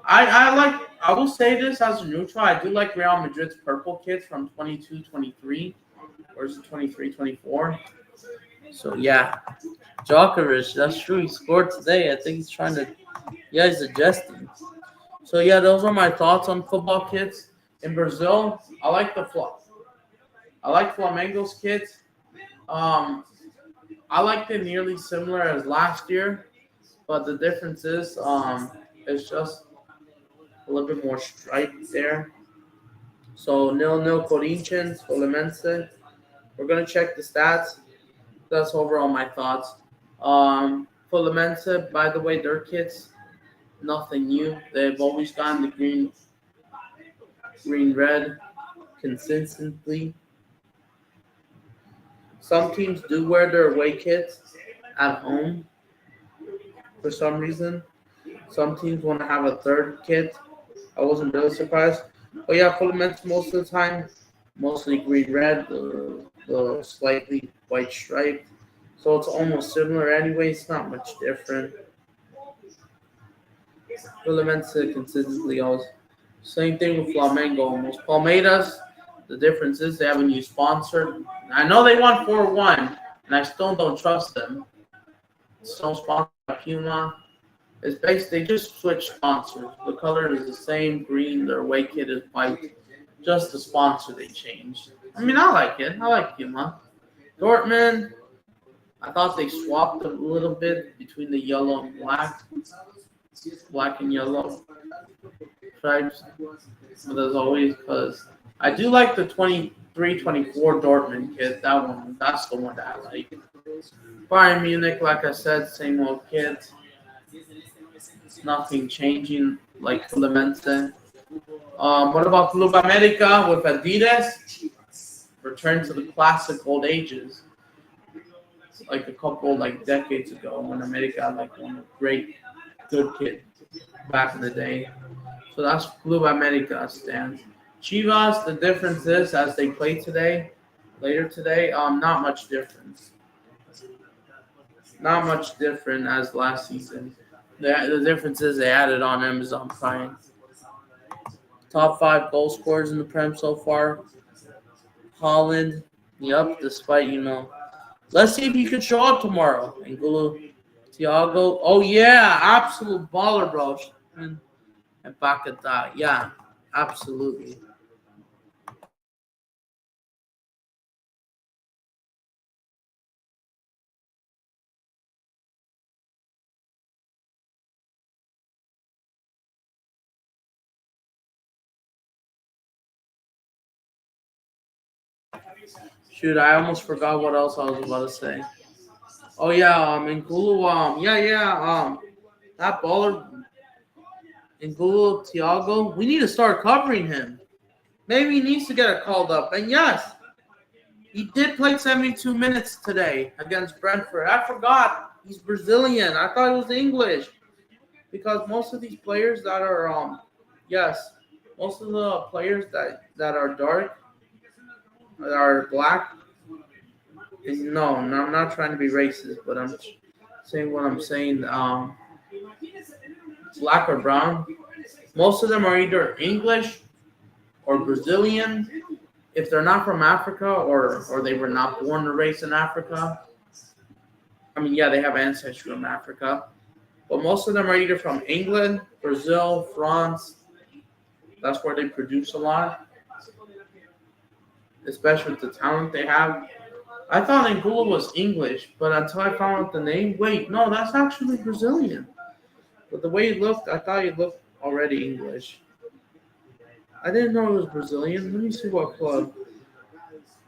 I will say this as a neutral, I do like Real Madrid's purple kits from 22-23, or is it 23-24? So yeah, Djokovic, that's true. He scored today. I think he's he's adjusting. So yeah, those are my thoughts on football kits. In Brazil, I like Flamengo's kits. I liked it nearly similar as last year, but the difference is it's just a little bit more striped there. So 0-0 Corinthians, Fluminense. We're gonna check the stats. That's overall my thoughts. Fluminense, by the way, their kits, nothing new. They've always gotten the green-red consistently. Some teams do wear their away kits at home for some reason. Some teams want to have a third kit. I wasn't really surprised. But yeah, Fluminense most of the time, mostly green-red, the slightly white stripe. So it's almost similar anyway. It's not much different. Fluminense consistently always. Same thing with Flamengo almost. Palmeiras, the difference is they have a new sponsor. I know they won 4-1, and I still don't trust them. It's still sponsored by Puma. It's basically they just switched sponsors. The color is the same, green. Their away kit is white. Just the sponsor they changed. I mean, I like it. I like Puma. Dortmund, I thought they swapped a little bit between the yellow and black. Black and yellow stripes. But as always, because I do like the 23-24 Dortmund kit. That's the one that I like. Bayern Munich, like I said, same old kit. Nothing changing like Fluminense. What about Club America with Adidas? Return to the classic old ages. like a couple like decades ago when America had like one great good kid back in the day. So that's Blue America stands. Chivas, the difference is as they play today, later today, not much difference. Not much different as last season. The difference is they added on Amazon Prime. Top five goal scorers in the Prem so far. Holland, yep, despite, Let's see if he can show up tomorrow. Angulo, Thiago. Oh, yeah, absolute baller, bro. And back at that. Yeah, absolutely. Shoot, I almost forgot what else I was about to say. Oh, yeah, Angulo, that baller, Angulo, Thiago, we need to start covering him. Maybe he needs to get called up. And yes, he did play 72 minutes today against Brentford. I forgot he's Brazilian. I thought it was English because most of these players that are most of the players that are dark, that are black. No, I'm not trying to be racist, but I'm saying what I'm saying. Black or brown. Most of them are either English or Brazilian. If they're not from Africa or they were not born or raised in Africa, I mean, yeah, they have ancestry from Africa, but most of them are either from England, Brazil, France. That's where they produce a lot, especially with the talent they have. I thought Angola was English, but until I found out the name, wait, no, that's actually Brazilian. But the way he looked, I thought he looked already English. I didn't know it was Brazilian. Let me see what club.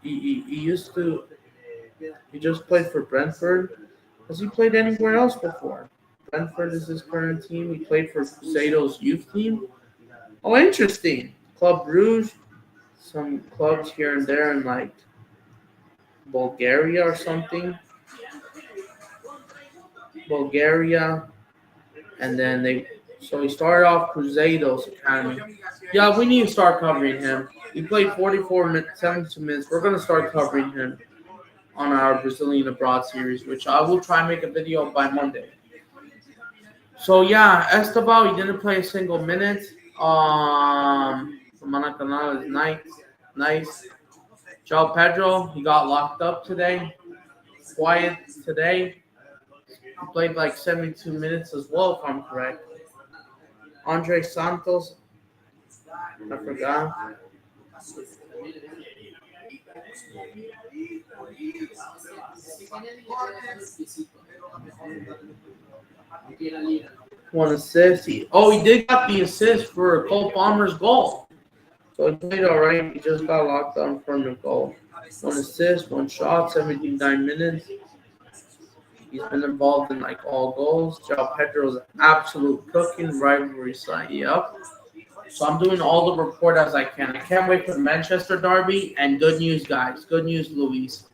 He used to. He just played for Brentford. Has he played anywhere else before? Brentford is his current team. He played for Crusado's youth team. Oh, interesting. Club Brugge. Some clubs here and there in like Bulgaria or something. Bulgaria. And then so he started off Crusado's Academy. Yeah, we need to start covering him. He played 44 minutes, 72 minutes. We're going to start covering him on our Brazilian Abroad series, which I will try and make a video by Monday. So, yeah, Estabal, he didn't play a single minute. Maracanã is nice. João Pedro, he got locked up today. Quiet today. He played like 72 minutes as well, if I'm correct. Andre Santos, I forgot. One assist. He did got the assist for Cole Palmer's goal. So he played all right. He just got locked on from the goal. One assist, one shot, 79 minutes. He's been involved in like all goals. João Pedro's an absolute cooking rivalry side. Yep. So I'm doing all the report as I can. I can't wait for the Manchester derby. And good news, guys. Good news, Luis.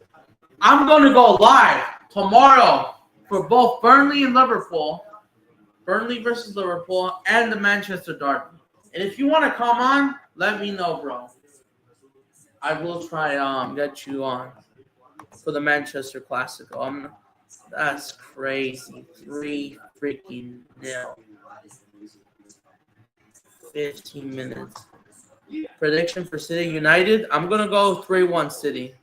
I'm going to go live tomorrow for both Burnley and Liverpool. Burnley versus Liverpool and the Manchester derby. And if you want to come on, let me know, bro. I will try get you on for the Manchester Classico. That's crazy. 3 freaking nil. 15 minutes. Prediction for City United. I'm going to go 3-1 City.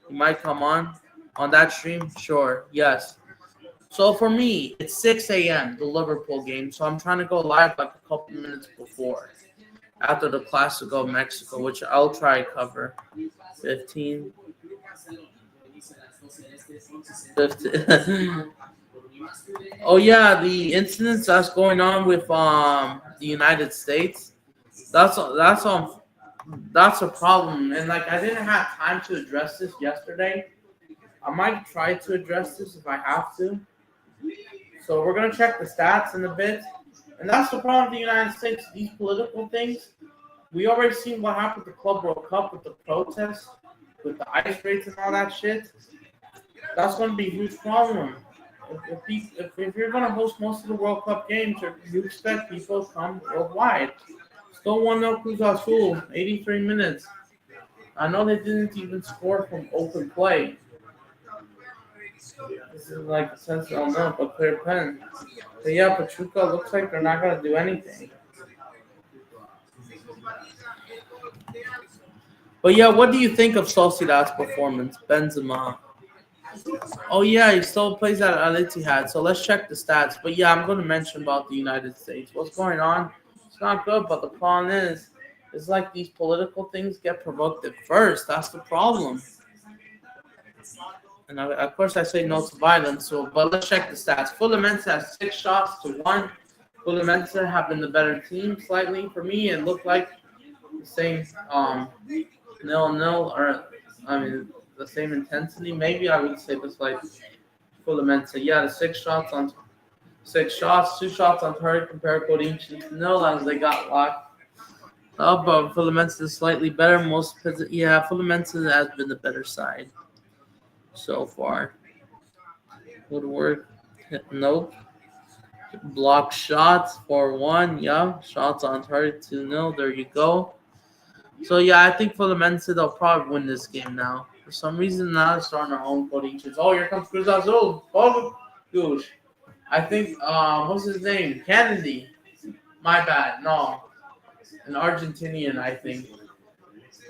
You might come on that stream? Sure. Yes. So for me, it's 6 a.m., the Liverpool game. So I'm trying to go live like a couple minutes before. After the Classico of Mexico, which I'll try to cover. 15. Oh yeah, the incidents that's going on with the United States. That's a problem, and like I didn't have time to address this yesterday. I might try to address this if I have to. So we're gonna check the stats in a bit, and that's the problem with the United States. These political things. We already seen what happened with the Club World Cup with the protests, with the ice raids and all that shit. That's going to be a huge problem. If you're going to host most of the World Cup games, you expect people to come worldwide. Still 1-0 Cruz Azul, 83 minutes. I know they didn't even score from open play. This is like a sensational no, but clear pen. But yeah, Pachuca looks like they're not going to do anything. But yeah, what do you think of Sociedad's performance? Benzema. Oh yeah, he still plays at Al Ittihad. So let's check the stats. But yeah, I'm going to mention about the United States. What's going on? It's not good, but the problem is, it's like these political things get provoked at first. That's the problem. And of course, I say no to violence. So, but let's check the stats. Fluminense has 6 shots to 1. Fluminense have been the better team slightly. For me, it looked like the same 0-0, or I mean the same intensity. Maybe I would say this like Fluminense. Yeah, the 6 shots, 2 shots on target compared to Corinthians. No, as they got locked up, but Fluminense is slightly better. Fluminense has been the better side so far. Woodward, nope. Block shots 4-1. Yeah, shots on target 2-0. There you go. So yeah, I think Fluminense they'll probably win this game now. For some reason now they're starting their own Corinthians. Oh, here comes Cruz Azul. Oh, gosh. I think what's his name? Kennedy. My bad. No, an Argentinian. I think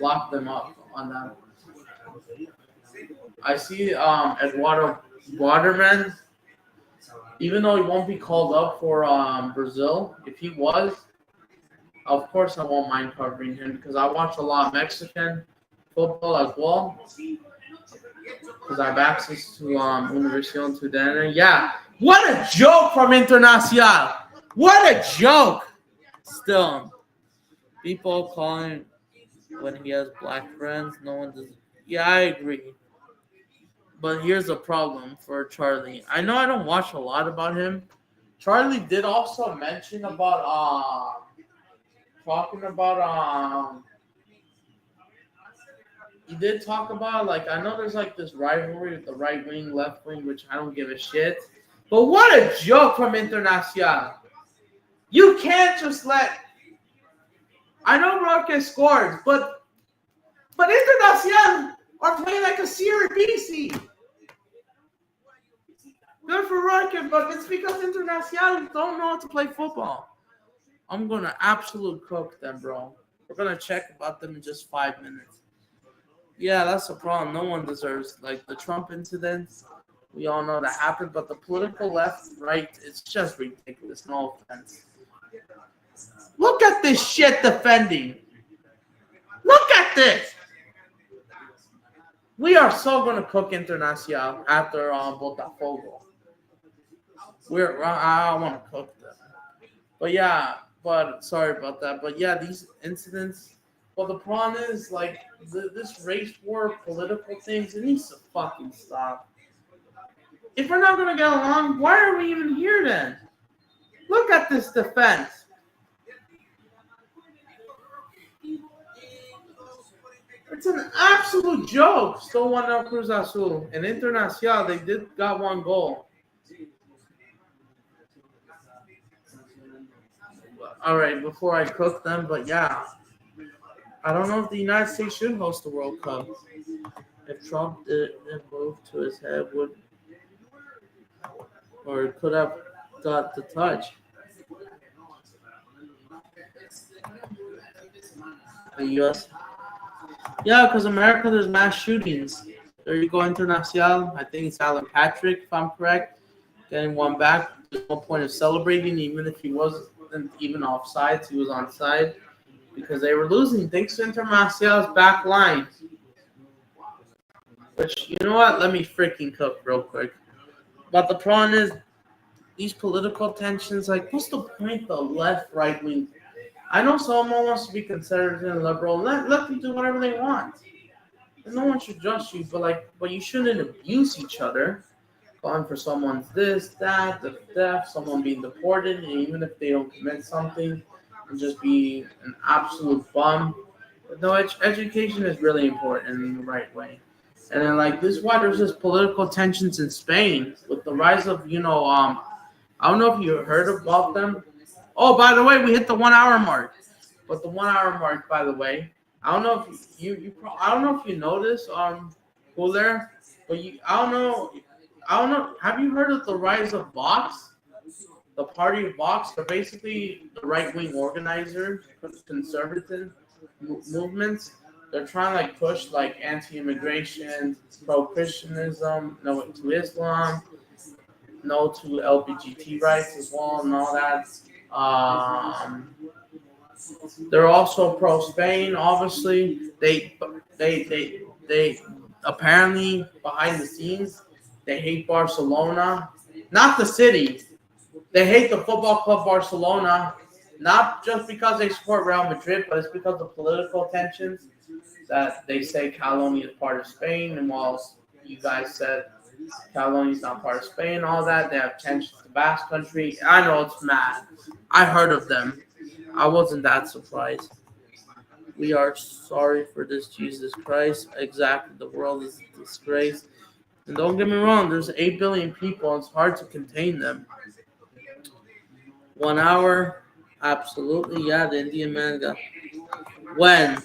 locked them up on that. I see Eduardo Waterman. Even though he won't be called up for Brazil, if he was, of course I won't mind covering him because I watch a lot of Mexican football as well. Because I have access to Universidad Tudena. Yeah. What a joke from Internacional. What a joke. Still, people calling when he has black friends. No one does. Yeah, I agree. But here's the problem for Charlie. I know I don't watch a lot about him. Charlie did also mention about talking about he did talk about like I know there's like this rivalry with the right wing, left wing, which I don't give a shit. But what a joke from Internacional. You can't just let I know Roque scores, but Internacional are playing like a Serie B seed. Good for Roque, but it's because Internacional don't know how to play football. I'm going to absolute cook them, bro. We're going to check about them in just 5 minutes. Yeah, that's the problem. No one deserves, like, the Trump incident. We all know that happened, but the political left, right, it's just ridiculous. No offense. Look at this shit defending. Look at this. We are so going to cook Internacional after Botafogo. I want to cook them. But yeah, sorry about that. But yeah, these incidents. Well, the problem is like this race war political things. It needs to fucking stop. If we're not gonna get along, why are we even here then? Look at this defense. It's an absolute joke. Still 1-0 Cruz Azul. And Internacional, they did got 1 goal. All right, before I cook them, but yeah. I don't know if the United States should host the World Cup. If Trump didn't move to his head, would or could have got the touch. The U.S. Yeah, because America, there's mass shootings. There you go, Internacional. I think it's Alan Patrick, if I'm correct. Getting 1 back. There's no point of celebrating, even if he wasn't even offsides. He was onside because they were losing. Thanks to Internacional's back line. Which, you know what? Let me freaking cook real quick. But the problem is, these political tensions, like, what's the point, the left, right wing? I know someone wants to be conservative and liberal. Let them do whatever they want. And no one should judge you, but you shouldn't abuse each other. Calling for someone's this, that, the death, someone being deported, and even if they don't commit something, and just be an absolute bum. But no, education is really important in the right way. And then like this is why there's just political tensions in Spain with the rise of I don't know if you heard about them. Oh, by the way, we hit the 1 hour mark. But the 1 hour mark, by the way, I don't know if I don't know if you know this cool there, but I don't know. Have you heard of the rise of Vox? The party of Vox? They're basically the right wing organizers, conservative movements. They're trying to like push like anti-immigration, pro-Christianism, no to Islam, no to LGBT rights as well, and all that. Um, they're also pro-Spain. Obviously, they apparently behind the scenes they hate Barcelona, not the city. They hate the football club Barcelona, not just because they support Real Madrid, but it's because of political tensions that they say Catalonia is part of Spain, and while you guys said Catalonia is not part of Spain, all that, they have tensions to Basque Country. I know it's mad. I heard of them. I wasn't that surprised. We are sorry for this, Jesus Christ. Exactly. The world is a disgrace. And don't get me wrong, there's 8 billion people. It's hard to contain them. 1 hour, absolutely. Yeah, the Indian man got. When?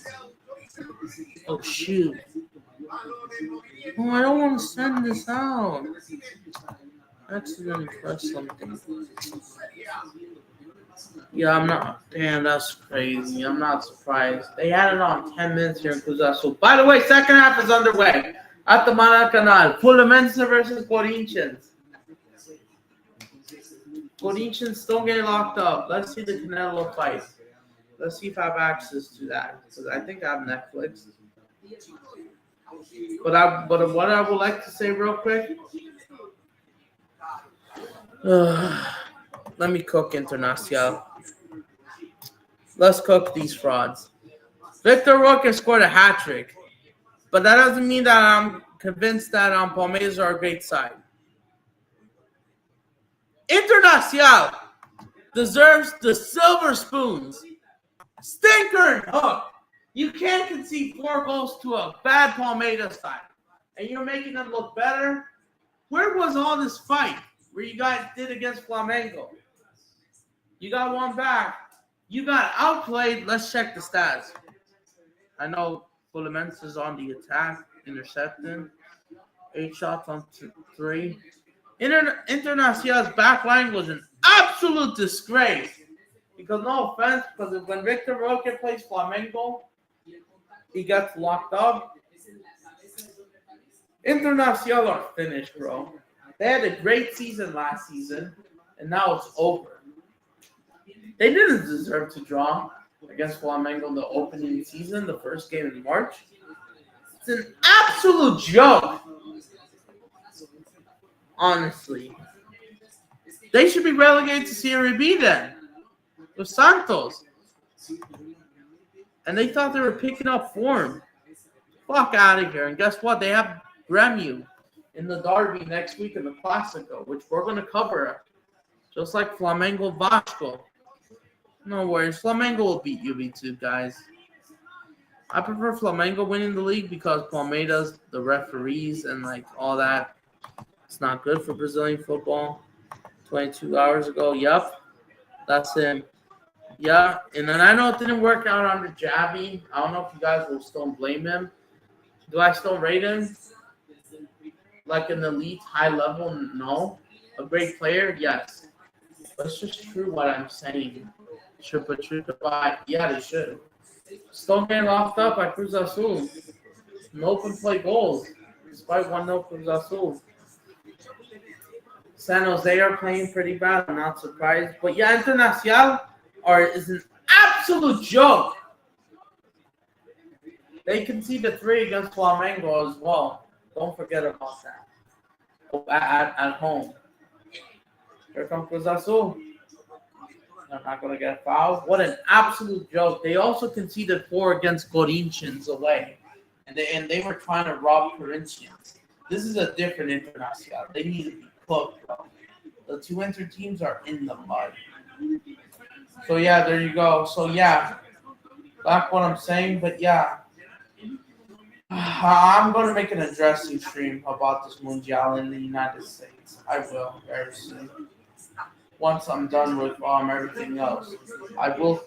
Oh, shoot. Oh, I don't want to send this out. I accidentally pressed something. Yeah, I'm not. Damn, that's crazy. I'm not surprised. They had it on 10 minutes here in Cruz Azul. By the way, second half is underway. At the Maracanã. Fluminense versus Corinthians. Corinthians still getting locked up. Let's see the Canelo fight. Let's see if I have access to that. Because I think I have Netflix. But what I would like to say real quick. Let me cook Internacional. Let's cook these frauds. Victor Roque scored a hat trick, but that doesn't mean that I'm convinced that Palmeiras are a great side. Internacional deserves the silver spoons. Stinker and hook. You can't concede 4 goals to a bad Palmeiras side, and you're making them look better. Where was all this fight where you guys did against Flamengo? You got one back. You got outplayed. Let's check the stats. I know Fluminense is on the attack, intercepting. 8 shots on 3. Internacional's back line was an absolute disgrace. Because no offense, because when Victor Roque plays Flamengo, he gets locked up. Internacional are finished, bro. They had a great season last season, and now it's over. They didn't deserve to draw against Flamengo the opening season, the first game in March. It's an absolute joke. Honestly. They should be relegated to Serie B then. With Santos. And they thought they were picking up form. Fuck out of here. And guess what? They have Grêmio in the derby next week in the Clásico, which we're going to cover. Just like Flamengo Vasco. No worries. Flamengo will beat UB2, guys. I prefer Flamengo winning the league because Palmeiras, the referees, and like all that, it's not good for Brazilian football. 22 hours ago. Yup. That's him. Yeah. And then I know it didn't work out under Javi. I don't know if you guys will still blame him. Do I still rate him? Like an elite high level? No. A great player? Yes. But it's just true what I'm saying. Should Pachuca buy? Yeah, they should. Still getting locked up by Cruz Azul. No open play goals. Despite 1-0 Cruz Azul. San Jose are playing pretty bad. I'm not surprised. But yeah, Internacional is an absolute joke. They conceded 3 against Flamengo as well. Don't forget about that. At home. Here comes Cruz Azul. They're not going to get fouled. What an absolute joke. They also conceded 4 against Corinthians away. And they were trying to rob Corinthians. This is a different Internacional. They need to be cooked, bro. The 2 Inter teams are in the mud. So, yeah, there you go. So, yeah. Back what I'm saying. But, yeah. I'm going to make an addressing stream about this Mundial in the United States. I will very soon. Once I'm done with everything else, I will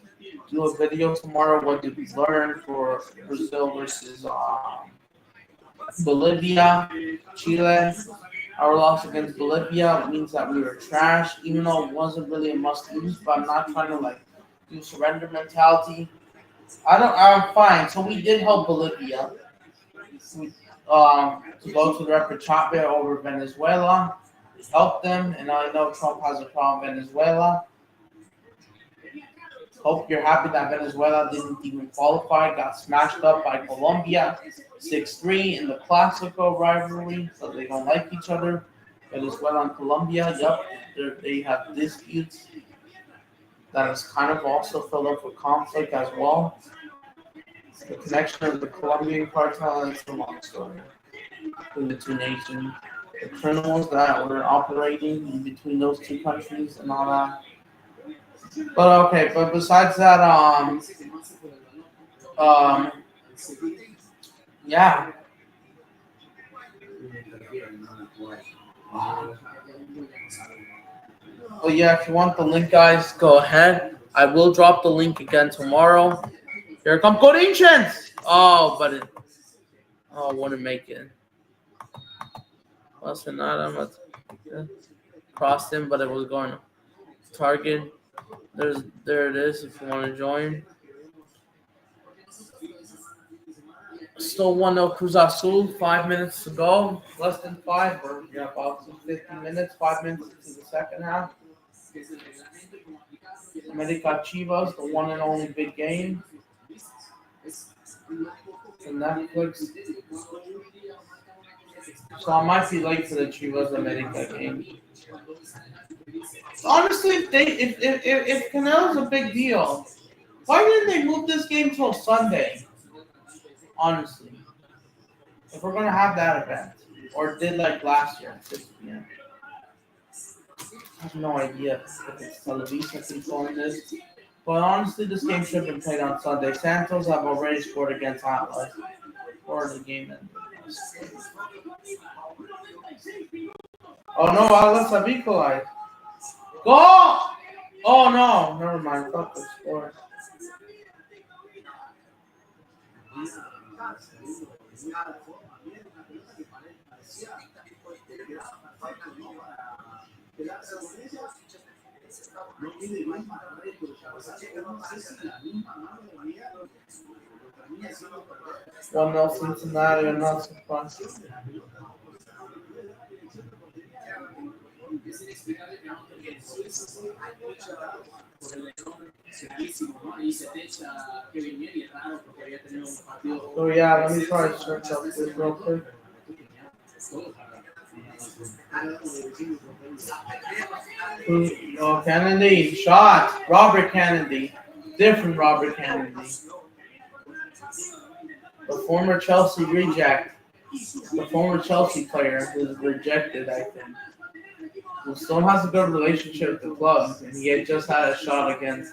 do a video tomorrow. What did we learn for Brazil versus Bolivia, Chile? Our loss against Bolivia means that we were trash, even though it wasn't really a must lose. But I'm not trying to do surrender mentality. I'm fine. So we did help Bolivia. To go to the repechaje over Venezuela, help them, and I know Trump has a problem in Venezuela. Hope you're happy that Venezuela didn't even qualify, got smashed up by Colombia 6-3 in the Clasico rivalry, so they don't like each other. Venezuela and Colombia, they have disputes that is kind of also filled up with conflict as well. The connection of the Colombian cartel is a long story between the two nations. The criminals that were operating in between those two countries and all that. But besides that, yeah. But yeah, if you want the link, guys, go ahead. I will drop the link again tomorrow. Here come Corinthians! Wouldn't make it. Listen, I'm crossed him, but it was going to target. There it is. If you want to join. Still 1-0 Cruz Azul. 5 minutes to go. Less than 5. Or about 50 minutes. 5 minutes into the second half. America Chivas, the one and only big game. And Netflix. So I might be late for the Chivas America game. Honestly, if Canelo's a big deal, why didn't they move this game till Sunday? Honestly, if we're gonna have that event, or did like last year at 6 p.m. I have no idea if it's Televisa controlling this. But honestly, this game should have been played on Sunday. Santos have already scored against Atlas for the game ended. Oh no, Atlas have equalized. Go! Oh no, never mind. I thought they scored. One nil Cincinnati, and not so fun. So yeah, let me try to search up this real quick. Oh, Kennedy, shot. Robert Kennedy. Different Robert Kennedy. The former Chelsea reject. The former Chelsea player who was rejected, I think. Who still has a good relationship with the club, and he had just had a shot against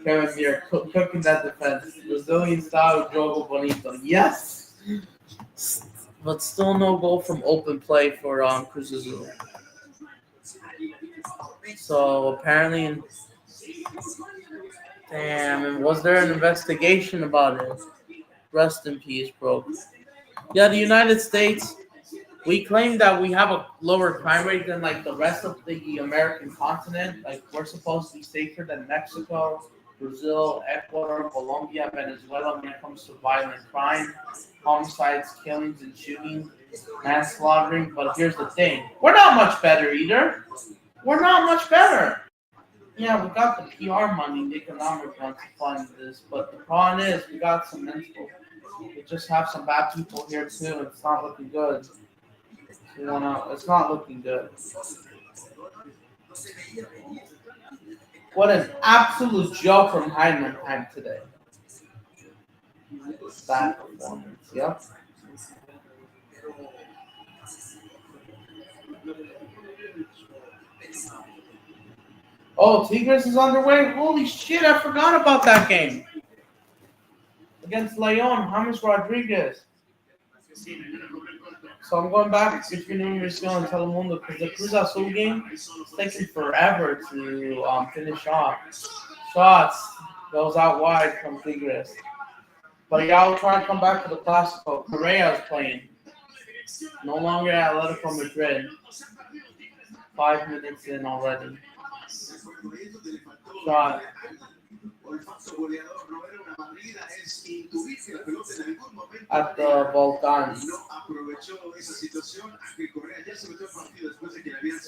Kevin Muir, cooking that defense. Brazilian style Jogo Bonito. Yes! But still no goal from open play for Cruz Azul. So apparently, and was there an investigation about it? Rest in peace, bro. Yeah, the United States, we claim that we have a lower crime rate than like the rest of the American continent. Like we're supposed to be safer than Mexico, Brazil, Ecuador, Colombia, Venezuela when it comes to violent crime, homicides, killings, and shootings, manslaughtering. But here's the thing: we're not much better either. We're not much better. Yeah, we got the PR money, the economic one to fund this, but the problem is we got some mental. We just have some bad people here too. It's not looking good. It's not looking good. What an absolute joke from Heidenheim today. Bad performance. Yep. Oh, Tigres is underway. Holy shit! I forgot about that game against Leon. James Rodriguez. So I'm going back between Universidad and Telemundo because the Cruz Azul game is taking forever to finish off. Shots goes out wide from Tigres. But yeah, I'll try to come back to the Clásico. Correa is playing. No longer at Atletico Madrid. 5 minutes in already. Shot. At the Volcán.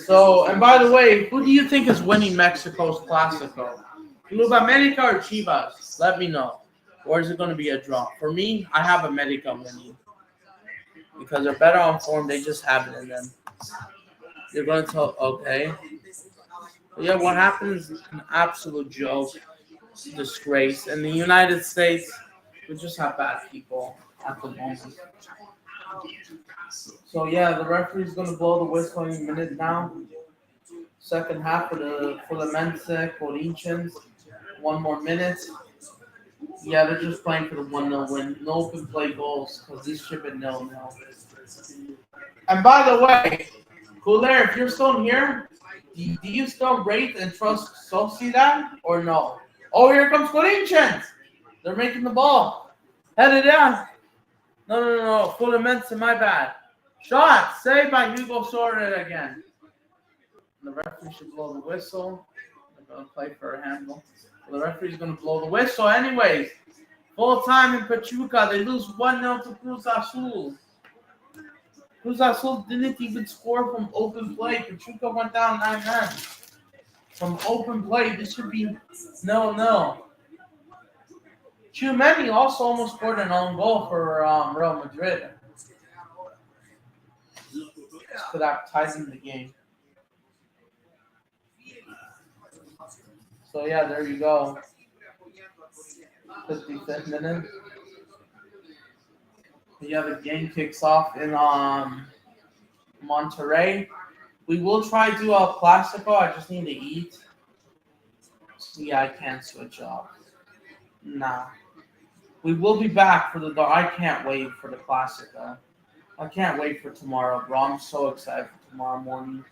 So, and by the way, who do you think is winning Mexico's Clásico? Club America or Chivas? Let me know. Or is it going to be a draw? For me, I have America winning. Because they're better on form, they just have it in them. You're going to tell, okay. But yeah, what happens is an absolute joke, disgrace. In the United States, we just have bad people at the moment. So yeah, the referee's going to blow the whistle any minute now. Second half of the Fluminense Corinthians. 1 more minute. Yeah, they're just playing for the 1-0 win. No open play goals because this should have been 0-0. And by the way, Cooler, if you're still here, do you still rate and trust Sociedad or no? Oh, here comes Corinthians. They're making the ball. Headed down. No. Fluminense, my bad. Shot. Saved by Hugo Sorted again. And the referee should blow the whistle. They're going to play for a handball. Well, the referee's going to blow the whistle anyways. Full time in Pachuca. They lose 1-0 to Cruz Azul. Cruz Azul didn't even score from open play. Pachuca went down 9-9. From open play, this should be 0-0. Tchouameni also almost scored an own goal for Real Madrid. Could have tightened the game. So yeah, there you go. 55th minute. Yeah, the game kicks off in Monterrey. We will try to do a Clásico. I just need to eat. Yeah, I can't switch off. Nah. We will be back for the. I can't wait for the Clásico. I can't wait for tomorrow, bro. I'm so excited for tomorrow morning.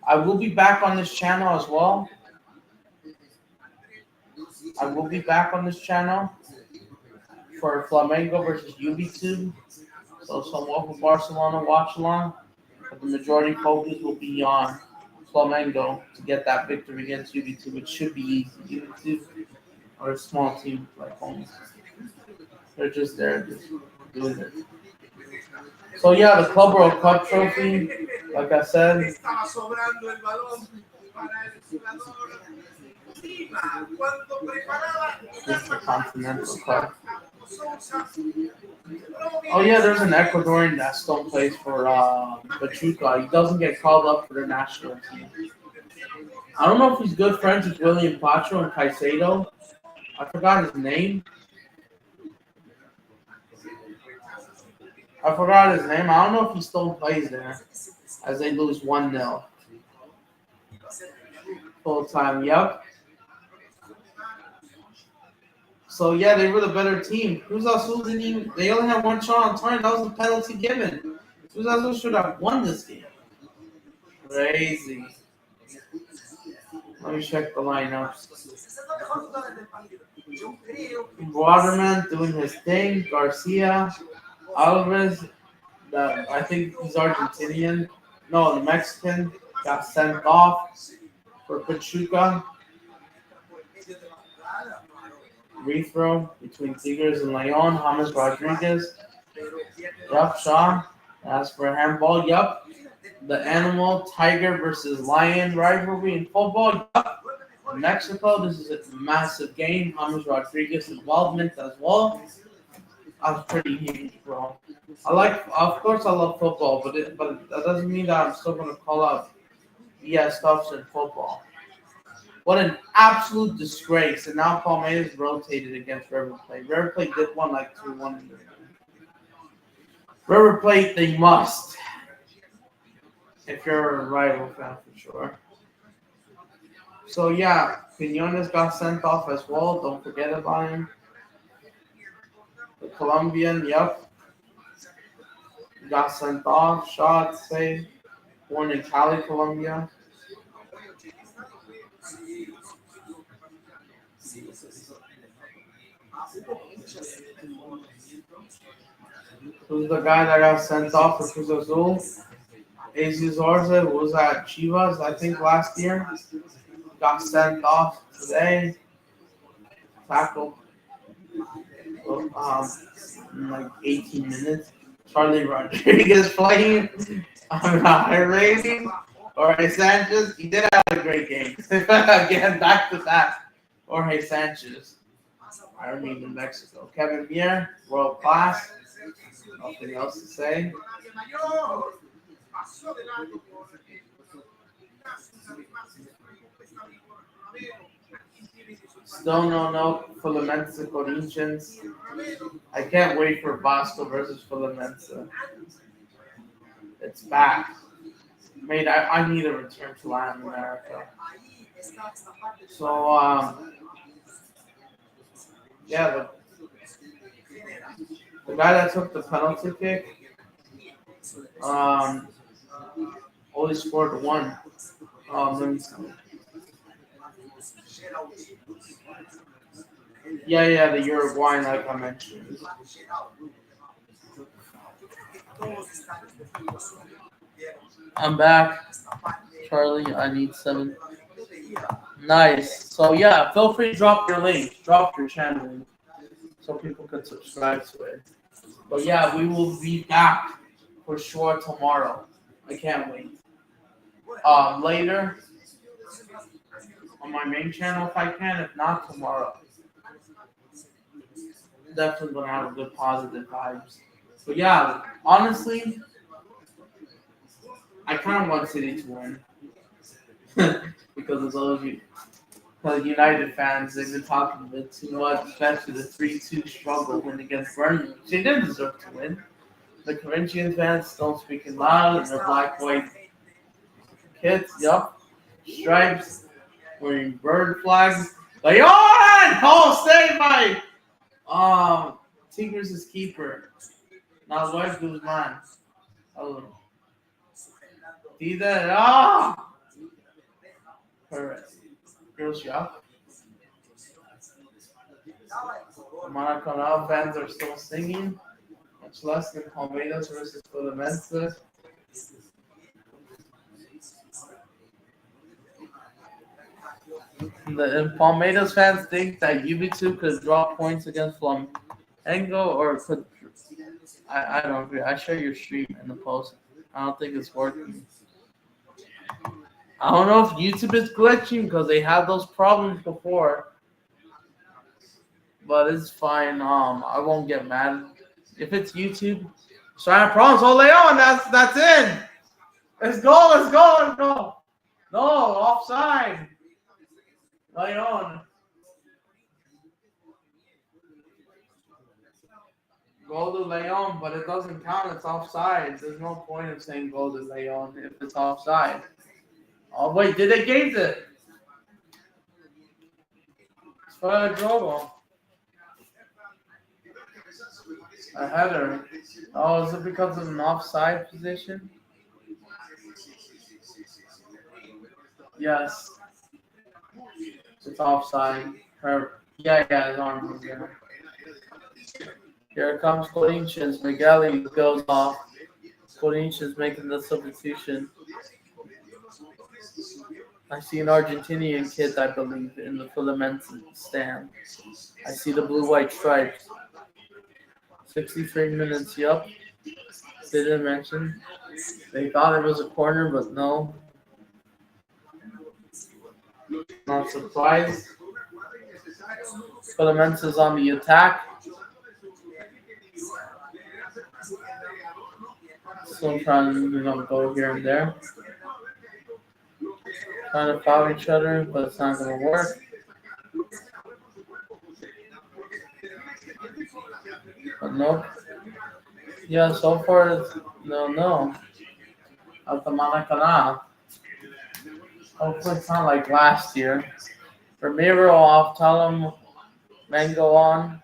I will be back on this channel as well. I will be back on this channel for Flamengo versus UB2. So some local Barcelona watch along. But the majority focus will be on Flamengo to get that victory against UB2, which should be easy. UB2 are a small team, like almost. They're just there, just doing it. So yeah, the Club World Cup trophy, like I said. This is the Continental Cup. Oh yeah, there's an Ecuadorian that still plays for Pachuca. He doesn't get called up for the national team. I don't know if he's good friends with William Pacho and Caicedo. I forgot his name. I don't know if he still plays there as they lose 1-0. Full time, yep. So yeah, they were the better team. Cruz Azul they only had one shot on target. That was a penalty given. Cruz Azul should have won this game. Crazy. Let me check the lineups. Waterman doing his thing. Garcia, Alvarez, that I think he's Argentinian. No, the Mexican got sent off for Pachuca. Rethrow between Tigres and Leon. James Rodriguez. Yup, Shaw. As for handball, yup. The animal tiger versus lion rivalry in football, yup. Mexico, this is a massive game. James Rodriguez involvement as well. I was pretty huge, bro. Of course, I love football, but that doesn't mean that I'm still gonna call out BS stuffs in football. What an absolute disgrace! And now Palmeiras rotated against River Plate. River Plate did one like 2-1. River Plate, they must. If you're a rival fan, for sure. So yeah, Quinones got sent off as well. Don't forget about him. The Colombian, yep. got sent off, shot, saved. Born in Cali, Colombia. Who's the guy that got sent off for Cruz Azul? Jesus Orza was at Chivas, I think, last year. Got sent off today. Tackled in like 18 minutes. Charlie Rodriguez playing on a high rating. Jorge Sanchez, he did have a great game. Again, back to back. Jorge Sanchez. I mean, in Mexico. Kevin Mier, world class. Nothing else to say. Still no Fluminense Corinthians. I can't wait for Bosco versus Fluminense. It's back. Mate, I need a return to Latin America. So, yeah, the guy that took the penalty kick, only scored one. Let me see. Yeah, the Uruguayan, like I mentioned. I'm back. Charlie, I need 7. Nice. So, yeah, feel free to drop your link. Drop your channel link so people can subscribe to it. But, yeah, we will be back for sure tomorrow. I can't wait. Later on my main channel if I can. If not, tomorrow. Definitely going to have good positive vibes. But, yeah, honestly, I kind of want City to win. Because it's all of you. The United fans, they've been talking a bit too much, especially the 3-2 struggle win against Burnley. They didn't deserve to win. The Corinthians fans don't speak it loud in their black white kits, yup. Stripes, wearing bird flags. Leon! Oh, stay by Tigres' keeper. Now Luis Guzman. Oh. Dida, Correct. Girls shop. The Maracanã fans are still singing, much less than Palmeiras versus Fluminense. The Palmeiras fans think that UB2 could draw points against Flamengo, or could I don't agree. I share your stream in the post. I don't think it's working. I don't know if YouTube is glitching because they had those problems before. But it's fine. I won't get mad. If it's YouTube, trying to promise. Oh, Leon, that's in. Let's go. No, offside. Leon. Go to Leon, but it doesn't count. It's offside. There's no point of saying go to Leon if it's offside. Oh, wait, did they gave it? It's for a draw. A header. Oh, is it because of an offside position? Yes. It's offside. Yeah, his arm was there. Here comes Corinthians. Miguel goes off. Corinthians making the substitution. I see an Argentinian kid, I believe, in the Fluminense stand. I see the blue-white stripes. 63 minutes, yup. They didn't mention. They thought it was a corner, but no. Not surprised. Fluminense is on the attack. Still trying to go here and there. Trying to foul each other, but it's not going to work. But nope. Yeah, so far it's no. At the Maracanã. Hopefully it's not like last year. Ramiro off, Talam, Mango on.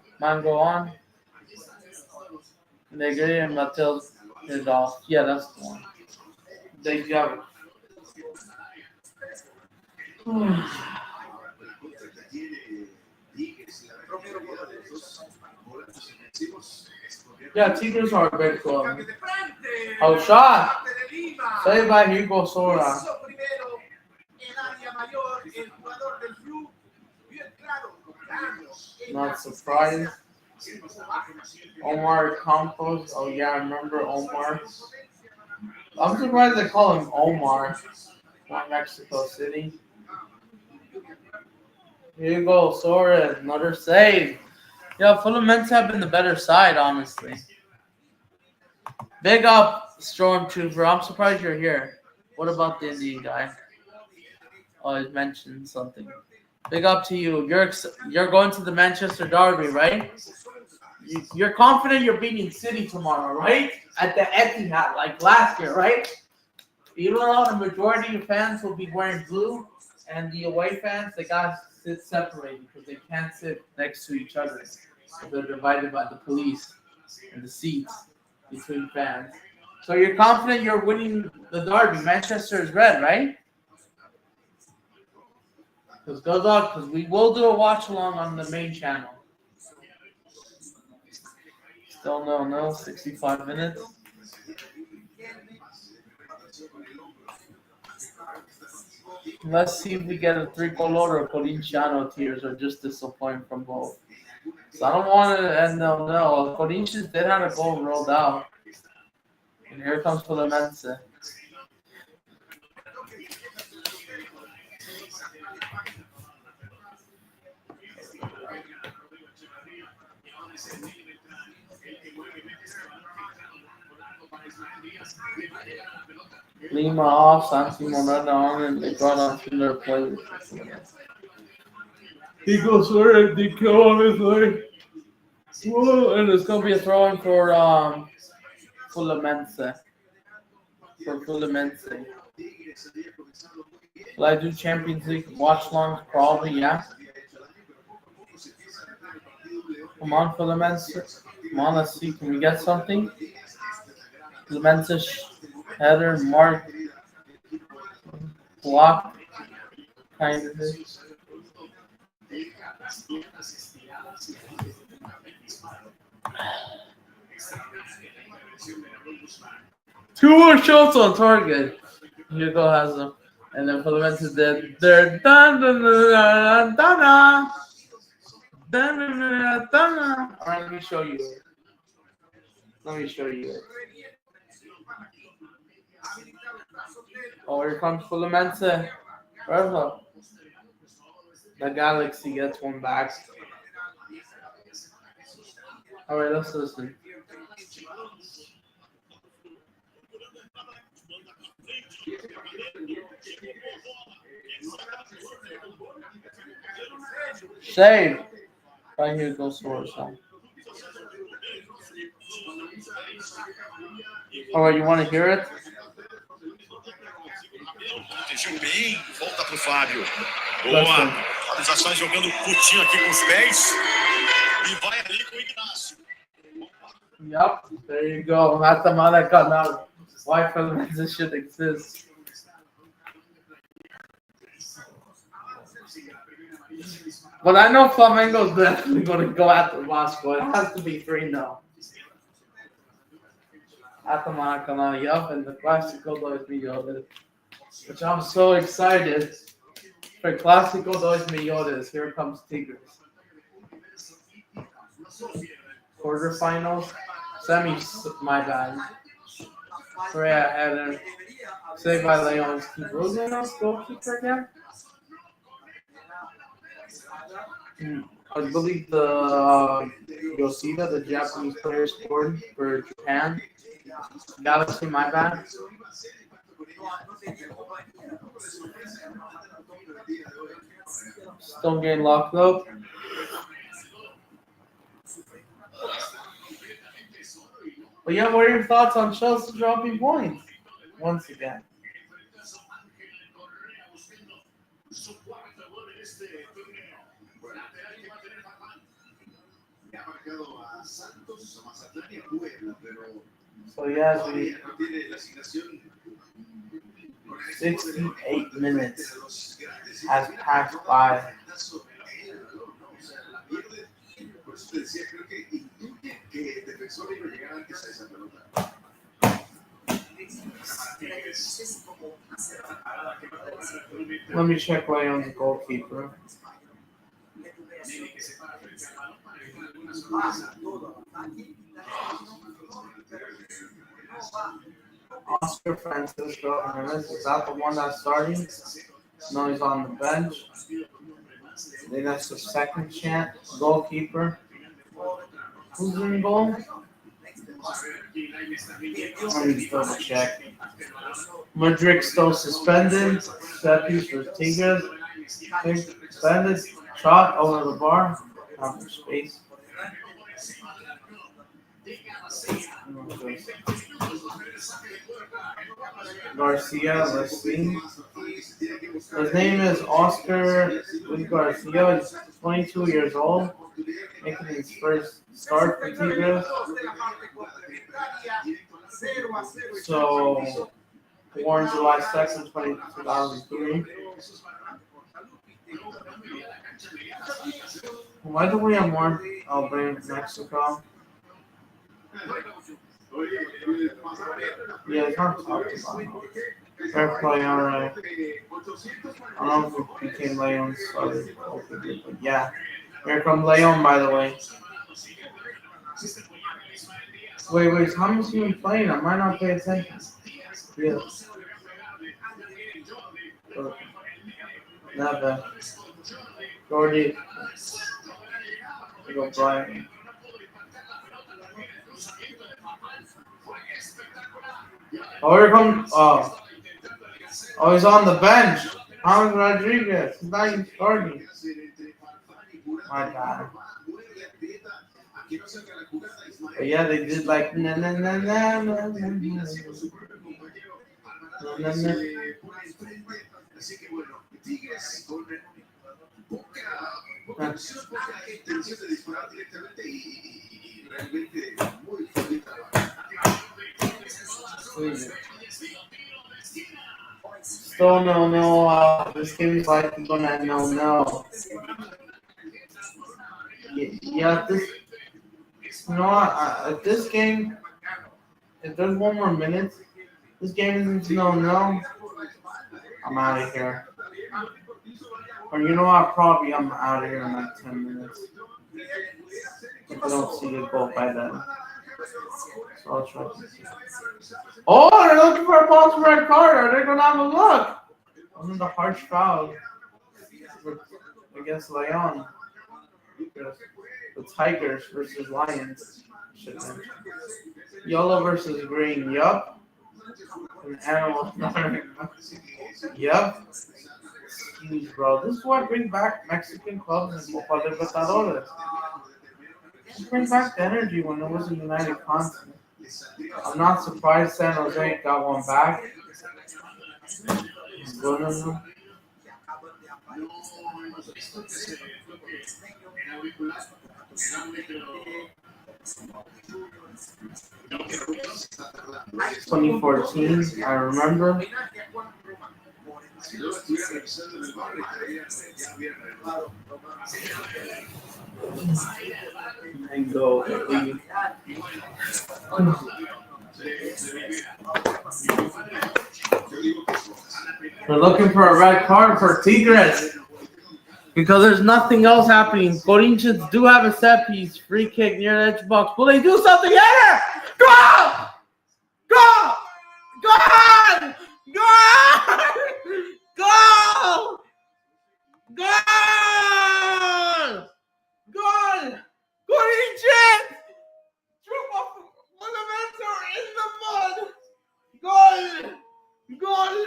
Negri and Matheus Hit it off. Yeah, that's the one. They got Yeah, Tigers are a great club. Oh, shot! Saved by Hugo Sora. Not surprised. Omar Campos. Oh, yeah, I remember Omar. I'm surprised they call him Omar. Not Mexico City. Hugo Sora, another save. Yeah, Fluminense have been the better side, honestly. Big up, Stormtrooper. I'm surprised you're here. What about the Indian guy? Oh, he mentioned something. Big up to you. You're going to the Manchester Derby, right? You're confident you're beating City tomorrow, right? At the Etihad, like last year, right? Even though the majority of fans will be wearing blue, and the away fans, they gotta sit separated because they can't sit next to each other. So they're divided by the police and the seats between fans. So you're confident you're winning the derby. Manchester is red, right? Because good luck, because we will do a watch along on the main channel. Still no, 65 minutes. Let's see if we get a tricolor or Corinthians tears or just disappointment from both. So I don't want to, and no. Corinthians did have a goal rolled out. And here comes Fluminense. Lima off, Santi Monada on, and they brought on two other players. He goes for it, they kill on his way. Whoa, and it's going to be a throw in for Fluminense. Will I do Champions League watch longs? Probably, yeah. Come on, Fluminense. Come on, let's see. Can we get something? Fluminense header, mark, block, kind of thing. Two more shots on target. Hugo has them. And then Fluminense did. They're dun dun dun dun dun dun dun. Alright, let me show you it. Oh, here comes Fluminense. Perfect. The Galaxy gets one back. Alright, let's listen. Save. Right here goes Soros. Alright, you want to hear it? Protegeu bem, volta pro Fábio. Boa. Fábio já está jogando curtinho aqui com os pés. E vai ali com o Ignacio. Yep, there you go. Matamala Canal. Why Fluminense should exist. But I know Flamengo's definitely going to go after Vasco. It has to be 3-0. At the Maracanã, yup, and the Clásico 2 Millones. Which I'm so excited for Clásico 2 Millones. Here comes Tigres. Quarterfinals, semis, my bad. Correa header, saved by Leon's Bruno's goalkeeper again. I believe the Yoshida, the Japanese player, scored for Japan. Galaxy, my bad. Still getting locked up. But yeah, what are your thoughts on Chelsea dropping points once again? So yes, 68 minutes has passed by. Let me check Leon's goalkeeper. Oscar Francisco Hernandez, is that the one that's starting? No, he's on the bench. I think that's the second chance. Goalkeeper. Who's in goal? Let me double check. Madrid still suspended. Set piece for Tigres. Suspended. Shot over the bar. Out for space. Garcia, let's see. His name is Oscar Luis Garcia. He's 22 years old, making his first start for Tigres. So, born July 2nd, 2003. Why do we have more Albania, Mexico? Yeah, it's not talking about it. Fair play, alright. I don't know if it became Leon started, but yeah. Here comes Leon, by the way. Wait, how much you been playing? I might not pay attention. Yeah. Not bad. Gordy. Go Brian. Oh, here comes. Oh, he's on the bench. James Rodriguez. He's not even starting. My God. But yeah, they did like na na na na na na na. Still no. This game is likely gonna no. Yeah, this. You know what? At this game, if there's one more minute, this game isn't no. I'm out of here. Or you know what? Probably I'm out of here in like 10 minutes. If I don't see the goal by then. So I'll try. Oh, they're looking for a possible red card. Are they gonna have a look? Wasn't the harsh foul against Leon? The Tigers versus Lions. Yellow versus green. Yup. An animal. Yup. Excuse, bro. This is what brings back Mexican clubs and Copa Libertadores. Just bring back the energy when it was a united continent. I'm not surprised San Jose got one back. No. 2014, I remember. And go. We're looking for a red card for Tigres. Because there's nothing else happening. Corinthians do have a set piece. Free kick near the edge box. Will they do something? Yeah! Go! Go! Go! Go! Go! Go! Go! Corinthians! Fluminense are in the mud! Goal! Goal!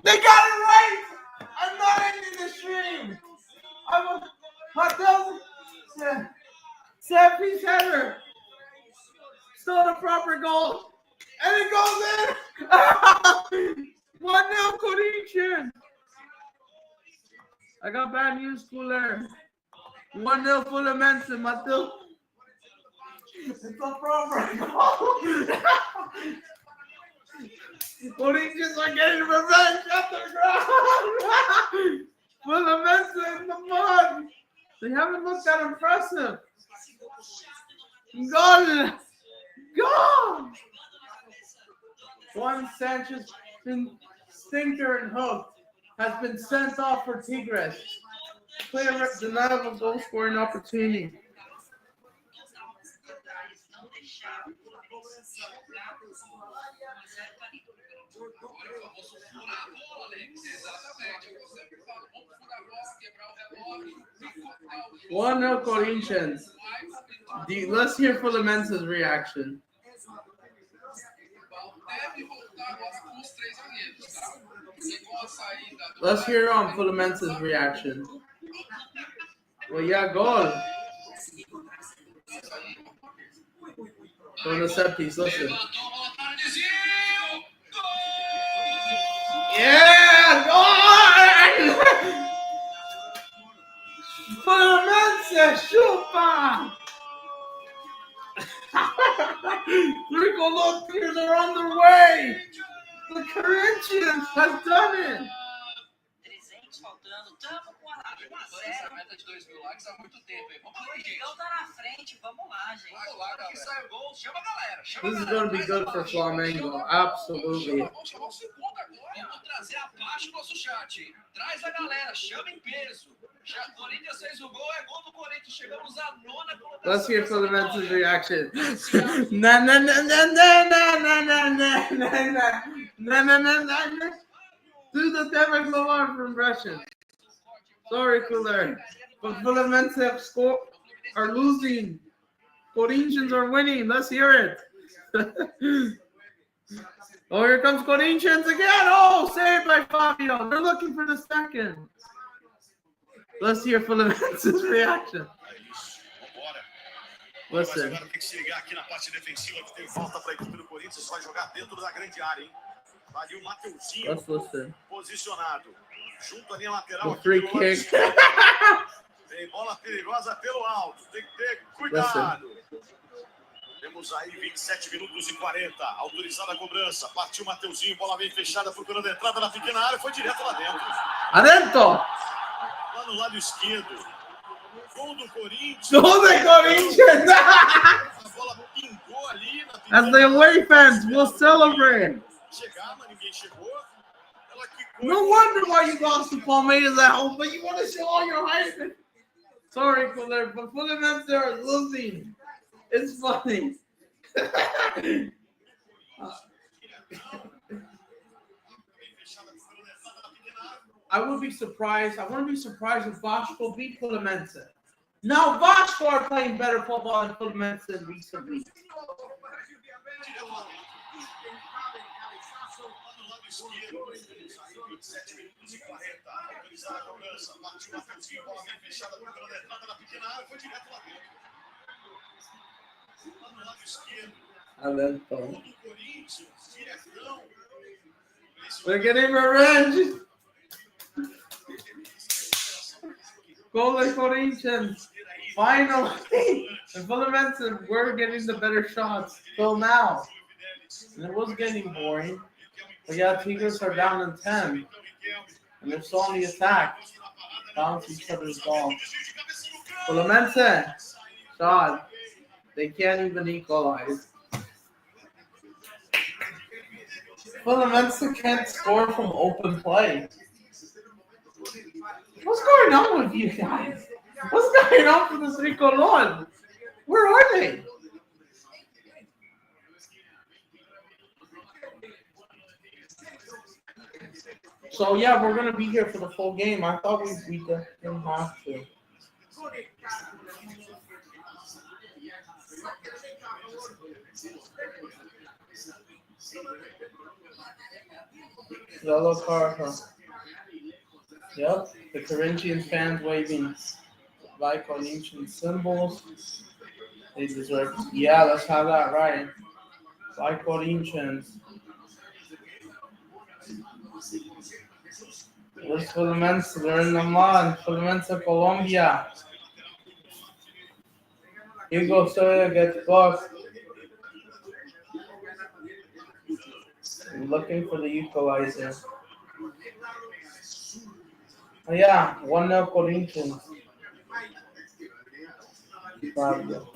They got it right! I'm not ending the stream! I'm a set-piece header! Still the proper goal! And it goes in! 1-0 Corinthians! I got bad news, cooler. 1-0 Fluminense, Matheus. It's a proper goal. Corinthians are getting revenge at the ground. Fluminense in the mud. They haven't looked that impressive. Goal! Goal! Juan Sanchez, stinker and hook, has been sent off for Tigres. Clear denial of goal scoring opportunity. One no Corinthians. Let's hear Fluminense's reaction. Let's hear Fluminense's reaction. Well, yeah, goal. From the set piece, listen. Yeah, goal! Fluminense, chupa! Tricolor tears are on their way. The Corinthians has done it. Essa meta de 2.000 likes há muito tempo, hein? Vamos lá, gente. Tá na frente, vamos lá, gente. Vamos lá, galera. Que sai o gol, chama a galera. This is going to be good for Flamengo, absolutely. Vamos chamar o segundo agora. Vamos trazer abaixo o nosso chat. Traz a galera, chama em peso. Corinthians fez o gol, é gol do Corinthians. Chegamos à nona colocação. Let's hear Fluminense's reaction. Na na na na na na na na na na na na na. Do the Devin Lamar from Russian. Sorry, Cooler. But Fluminense have scored, are losing. Corinthians are winning. Let's hear it. Oh, here comes Corinthians again. Oh, saved by Fabio. They're looking for the second. Let's hear Fluminense's reaction. Listen. Agora tem que se ligar aqui na parte defensiva que tem falta para a equipe do Corinthians. Vai jogar dentro da grande área, hein? Ali o Mateuzinho posicionado. Junto à linha lateral. Free kick. Tem bola perigosa pelo alto. Tem que ter cuidado. Temos aí 27 minutos e 40. Autorizada a cobrança. Partiu o Mateuzinho. Bola bem fechada. Procurando a entrada na pequena área. Foi direto lá dentro. Adentro! Lá no lado esquerdo. Gol do Corinthians. Gol do Corinthians! A bola pingou ali na pequena área. As the away fans will celebrate. Chegar, mas ninguém chegou. No wonder why you lost to Palmeiras at home, but you want to show all your hype. Sorry, Fuller, but Fluminense are losing. It's funny. I would be surprised. I wouldn't be surprised if Vasco beat Fluminense. Now Vasco are playing better football than Fluminense recently. We're getting revenge. Goal of Corinthians. Finally. And Fluminense were getting the better shots till now. And it was getting boring. But yeah, Tigres are down in 10. And they're still on the attack. Bounce each other's ball. Fluminense. Shot. They can't even equalize. Fluminense can't score from open play. What's going on with you guys? What's going on for the Tricolor? Where are they? So yeah, we're gonna be here for the full game. I thought we didn't have to. Yellow card, huh? Yep, the Corinthians fans waving like Corinthian symbols. They deserve. Yeah, let's have that right. Like Corinthians. Where's Fluminense? They're in the mud. Fluminense, Colombia. Hugo Soya gets booked. I'm looking for the equalizer. Oh, yeah, 1-0 Corinthians. Fabio.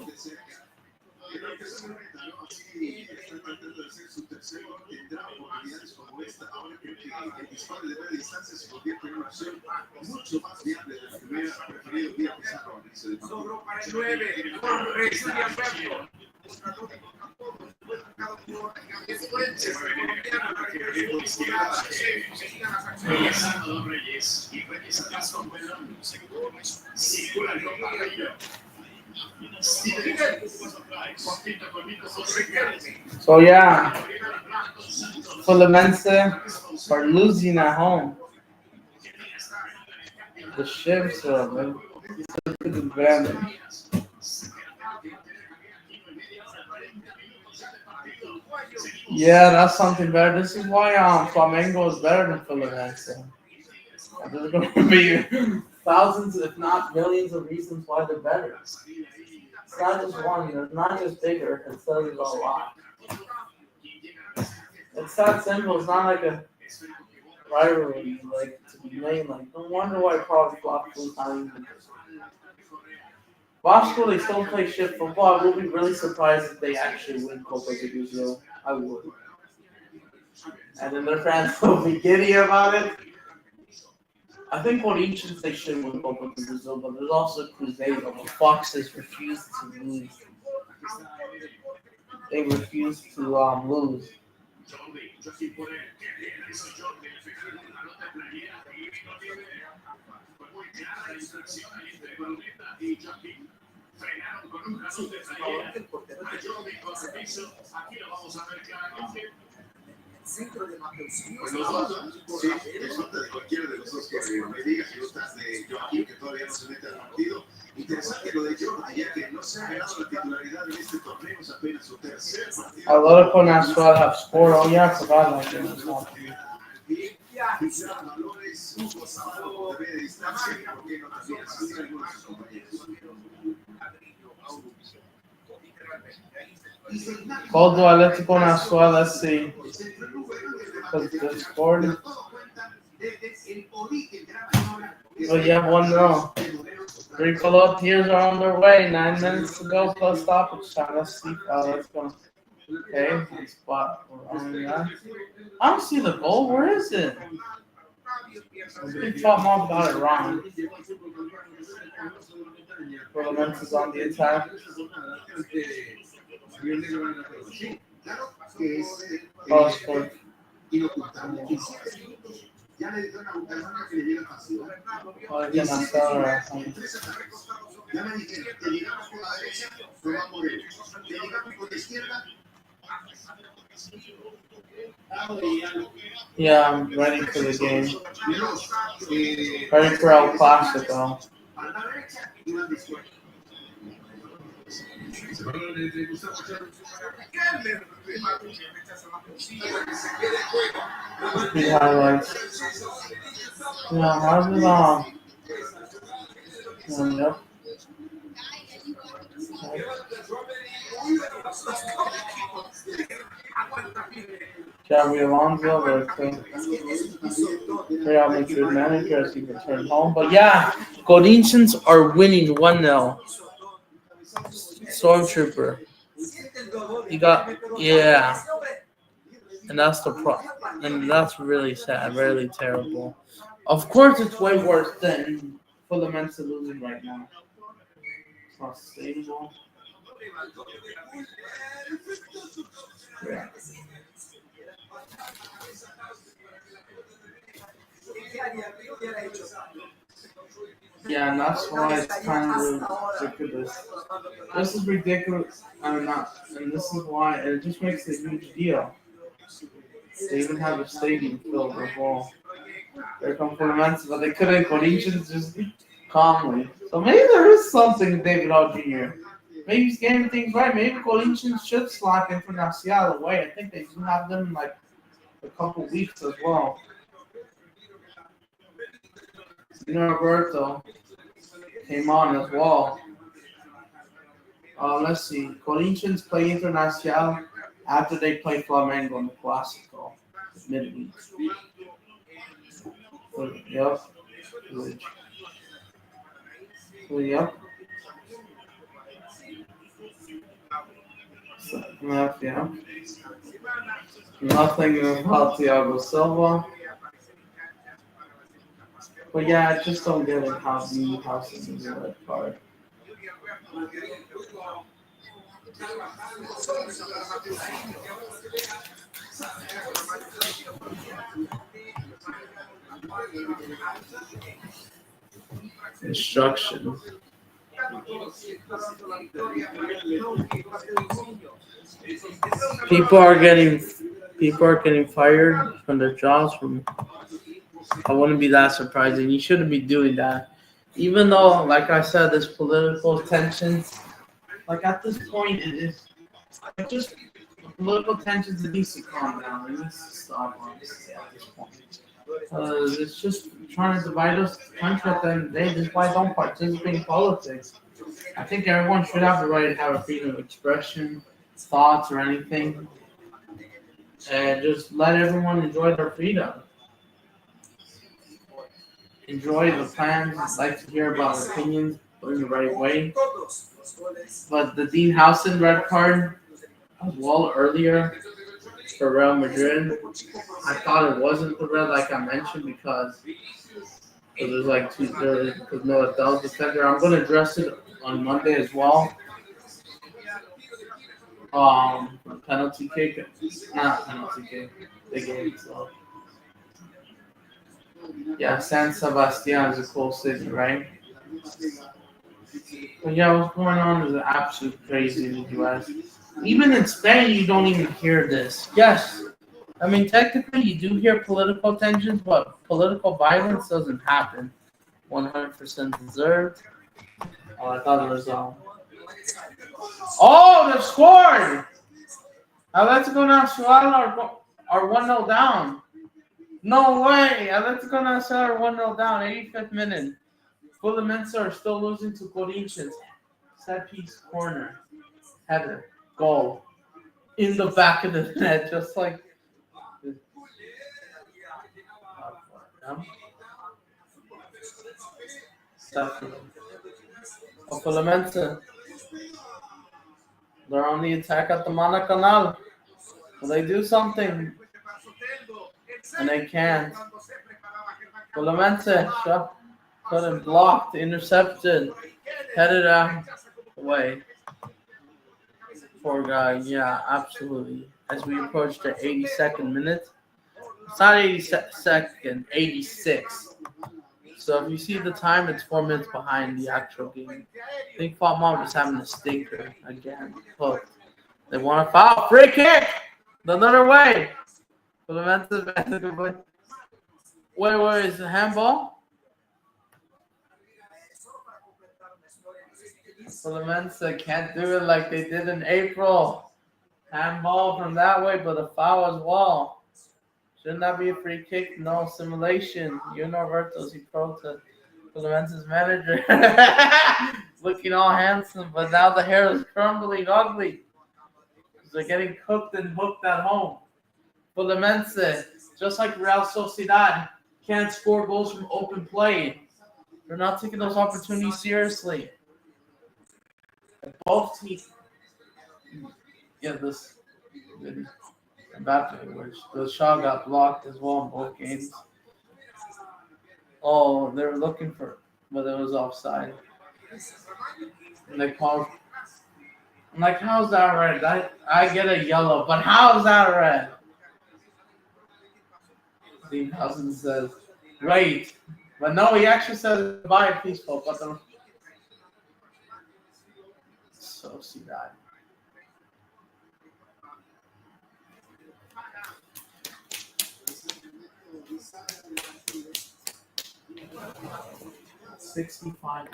Sobró para el 9. Torres y Alberto. So yeah, Fluminense are losing at home. The Chivs are a good advantage. Yeah, that's something better. This is why Flamengo is better than Fluminense. And there's going to be thousands, if not millions, of reasons why they're better. It's not just one. It's not just bigger. It says a lot. It's that simple. It's not like a rivalry, like to be made. Like, no wonder why probably Flop's not even. Vasco, they still play shit football. I would be really surprised if they actually win Copa de Brazil. I would. And then their fans will be giddy about it. I think Corinthians, they should win Copa de Brazil, but there's also Cruzeiro. The Foxes refuse to lose. They refuse to lose. Centro de Mateusinho. Sí, es nota de cualquiera de los dos que me diga si notas de Joaquín, que todavía no se mete al partido. Interesante lo de Jordi, ya que no se ha ganado la titularidad en este torneo, es apenas su tercer partido. Atletico Nacional have scored. Oh yeah, I forgot about that. Valores, Hugo Sábado, de distancia, porque no también asistir a algunos de sus compañeros. Goal to Atletico Nacional, let's see. Because they scored. Oh yeah, 1-0. 3 follow-up tears are on their way. 9 minutes to go plus stoppage time. Let's see. Let's go. Okay, spot. I don't see the goal. Where is it? Big Top Mom got it wrong. Fluminense is on the attack. Oh, scored. Oh, again, I saw Yeah, I'm ready for the game. Ready for El Clasico. The highlights. Yeah, how's it on? Yep. Xabi Alonso, the Real Madrid manager, as he returned home. But yeah, Corinthians are winning 1-0. Stormtrooper. You got, yeah. And that's the problem. And that's really sad, really terrible. Of course, it's way worse than Fluminense losing right now. It's not sustainable. Yeah. Yeah, and that's why it's kind of ridiculous. This is ridiculous. I'm not, and this is why it just makes a huge deal. They even have a stadium filled with ball. They're from Fluminense, but they couldn't. Corinthians just calmly. So maybe there is something in David Hall Jr. Maybe he's getting things right. Maybe Corinthians should slot Internacional away. I think they do have them in like a couple weeks as well. Roberto came on as well. Let's see. Corinthians play Internacional after they play Flamengo in the Clásico midweek. Yep. Yep. Yeah. Nothing about Thiago Silva. But yeah, I just don't get it how the house is a red card. Instruction. People are getting fired from their jobs. I wouldn't be that surprising. You shouldn't be doing that. Even though, like I said, there's political tensions. Like at this point, it is like just political tensions. It needs to calm down. It needs to stop. Honestly, at this point, it's just trying to divide us the country at the end of the day. This is why I don't participate in politics. I think everyone should have the right to have a freedom of expression, thoughts, or anything, and just let everyone enjoy their freedom. Enjoy the plans, like to hear about opinions in the right way. But the Dean Howson red card as well earlier for Real Madrid, I thought it wasn't the red like I mentioned because there's like because Militel's defender. I'm gonna address it on Monday as well. Penalty kick, not penalty kick. The game. So yeah, San Sebastian is a cool city, right? But yeah, what's going on is absolutely crazy in the U.S. Even in Spain, you don't even hear this. Yes, I mean technically you do hear political tensions, but political violence doesn't happen. 100% deserved. Oh, I thought it was Oh, they scored! Atletico Nacional are 1-0 down. No way! Atletico Nacional are 1-0 down. 85th minute. Fluminense are still losing to Corinthians. Set piece corner. Header. Goal. In the back of the net, just like. Fluminense. They're on the attack at the Manacanal. Will they do something? And they can't. Fluminense couldn't blocked, intercepted, headed out away. Poor guy, yeah, absolutely. As we approach the 82nd minute, it's not 82nd, 86. So if you see the time, it's 4 minutes behind the actual game. I think Fatma was having a stinker again. Hooked. They want a foul. Free kick! The other way. Fluminense. Wait, is it handball? Fluminense can't do it like they did in April. Handball from that way, but a foul as well. Shouldn't that be a free kick? No simulation. You know Vertos, he protested. Fluminense's manager. Looking all handsome, but now the hair is crumbling ugly. They're getting cooked and hooked at home. Fluminense, just like Real Sociedad, can't score goals from open play. They're not taking those opportunities seriously. Both teams. Yeah, this. Mbappe, which the shot got blocked as well in both games. Oh, they were looking for, but it was offside. And they called. I'm like, how's that red? I get a yellow, but how's that red? Dean Housen says, wait. But no, he actually says, buy a peaceful, but the. So see that. $65.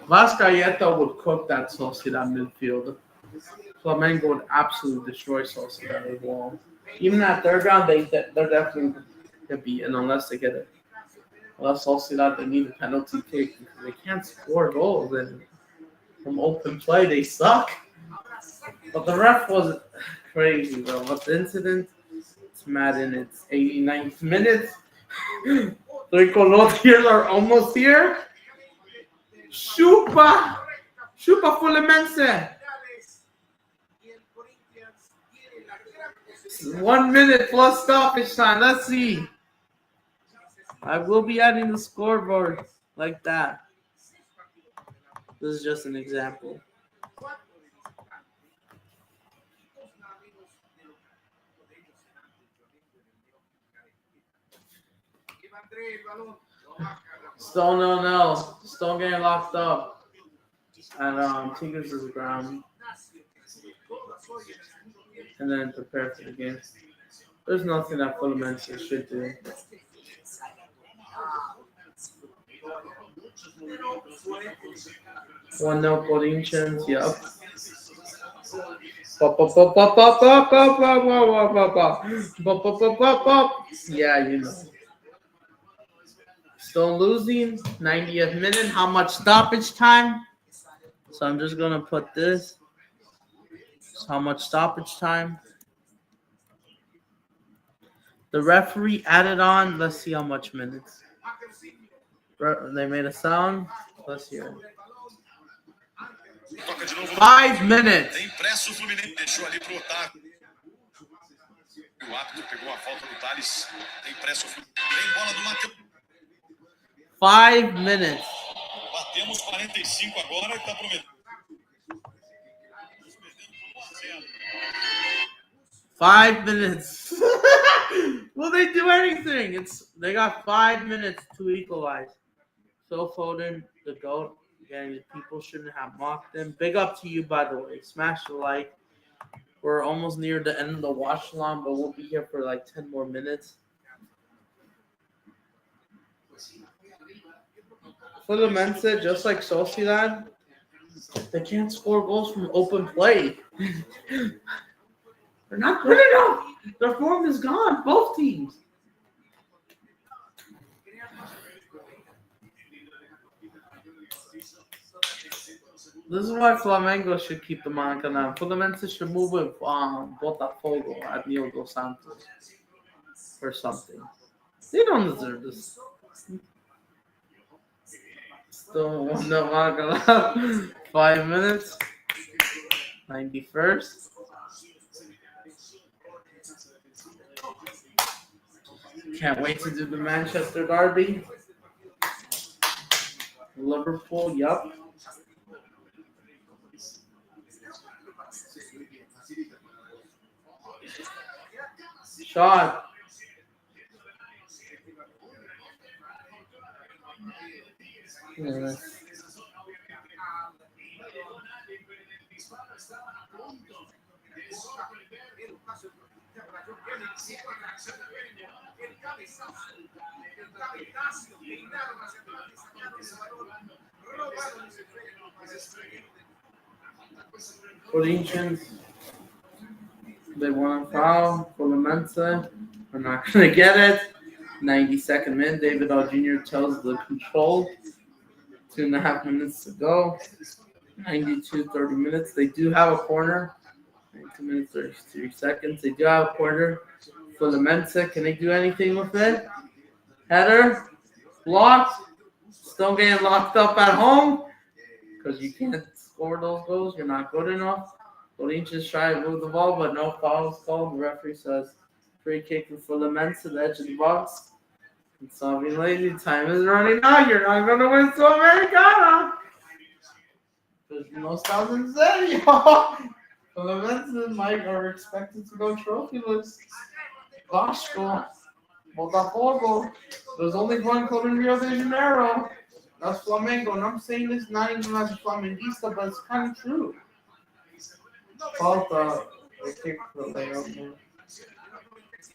Vascaeta would cook that Sociedad midfield. Flamengo would absolutely destroy Sociedad as well. Even at third round, they're definitely gonna be in unless they get it. Unless Sociedad they need a penalty kick because they can't score goals and from open play they suck. But the ref was crazy though. But the incident, it's mad in its 89th minute. Three Colombians are almost here. Chupa Fluminense. 1 minute plus stoppage time. Let's see. I will be adding the scoreboard like that. This is just an example. Stone no. Stone getting locked up at Tigres' ground. And then prepare for the game. There's nothing that Fluminense should do. 1-0 Corinthians, yep. Yeah, you know. Still losing, 90th minute. How much stoppage time? So I'm just going to put this. So how much stoppage time? The referee added on. Let's see how much minutes. They made a sound. Let's hear it. 5 minutes. Tem pressa o Fluminense, deixou ali pro Otávio. O árbitro pegou a falta do Thales. Tem pressa o Fluminense. Tem bola do Matheus. 5 minutes. Batemos 45 agora e tá prometendo. 5 minutes. Will they do anything? They got 5 minutes to equalize. Phil Foden, the GOAT. Again, people shouldn't have mocked him. Big up to you, by the way. Smash the like. We're almost near the end of the watch long, but we'll be here for like 10 more minutes. Fluminense, just like Sociedad, they can't score goals from open play. They're not good enough. Their form is gone, both teams. This is why Flamengo should keep the Monica now. Fluminense should move with Botafogo at Neo dos Santos or something. They don't deserve this. Still no Monica. 5 minutes. 91st. Can't wait to do the Manchester Derby. Liverpool, yup. Shot. Yeah. Corinthians, they want a foul. Fluminense, we're not going to get it. 92nd minute, David Jr. tells the control. 2.5 minutes to go. 92, 30 minutes. They do have a corner. 92 minutes, 33 seconds. They do have a corner. Fluminense, can they do anything with it? Header. Blocked. Still getting locked up at home. Because you can't score those goals. You're not good enough. Corinthians try to move the ball, but no foul is called. The referee says free kick for Fluminense, the edge of the box. And so being lazy, time is running out. You're not going to win Sudamericana. Because no estás en serio. Fluminense are expected to go trophyless. Vasco, Botafogo. There's only one club in Rio de Janeiro. That's Flamengo. And I'm saying this not even as a Flamenguista, but it's kind of true. Falta. They kick for the layup.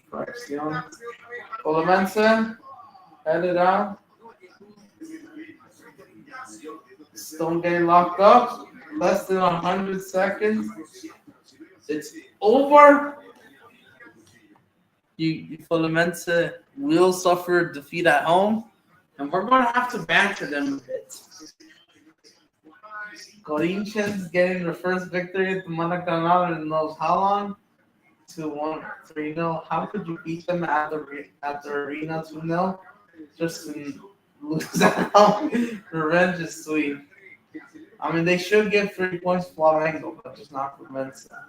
Correction. Fluminense. Headed out. Stone getting locked up. Less than 100 seconds. It's over. Fluminense will suffer defeat at home, and we're going to have to banter them a bit. Corinthians getting their first victory at the Maracanã in knows how long? 2-1, 3-0. How could you beat them at the arena 2-0? Just to lose at home. Revenge is sweet. I mean, they should give 3 points to Flamengo, but just not for Mensa.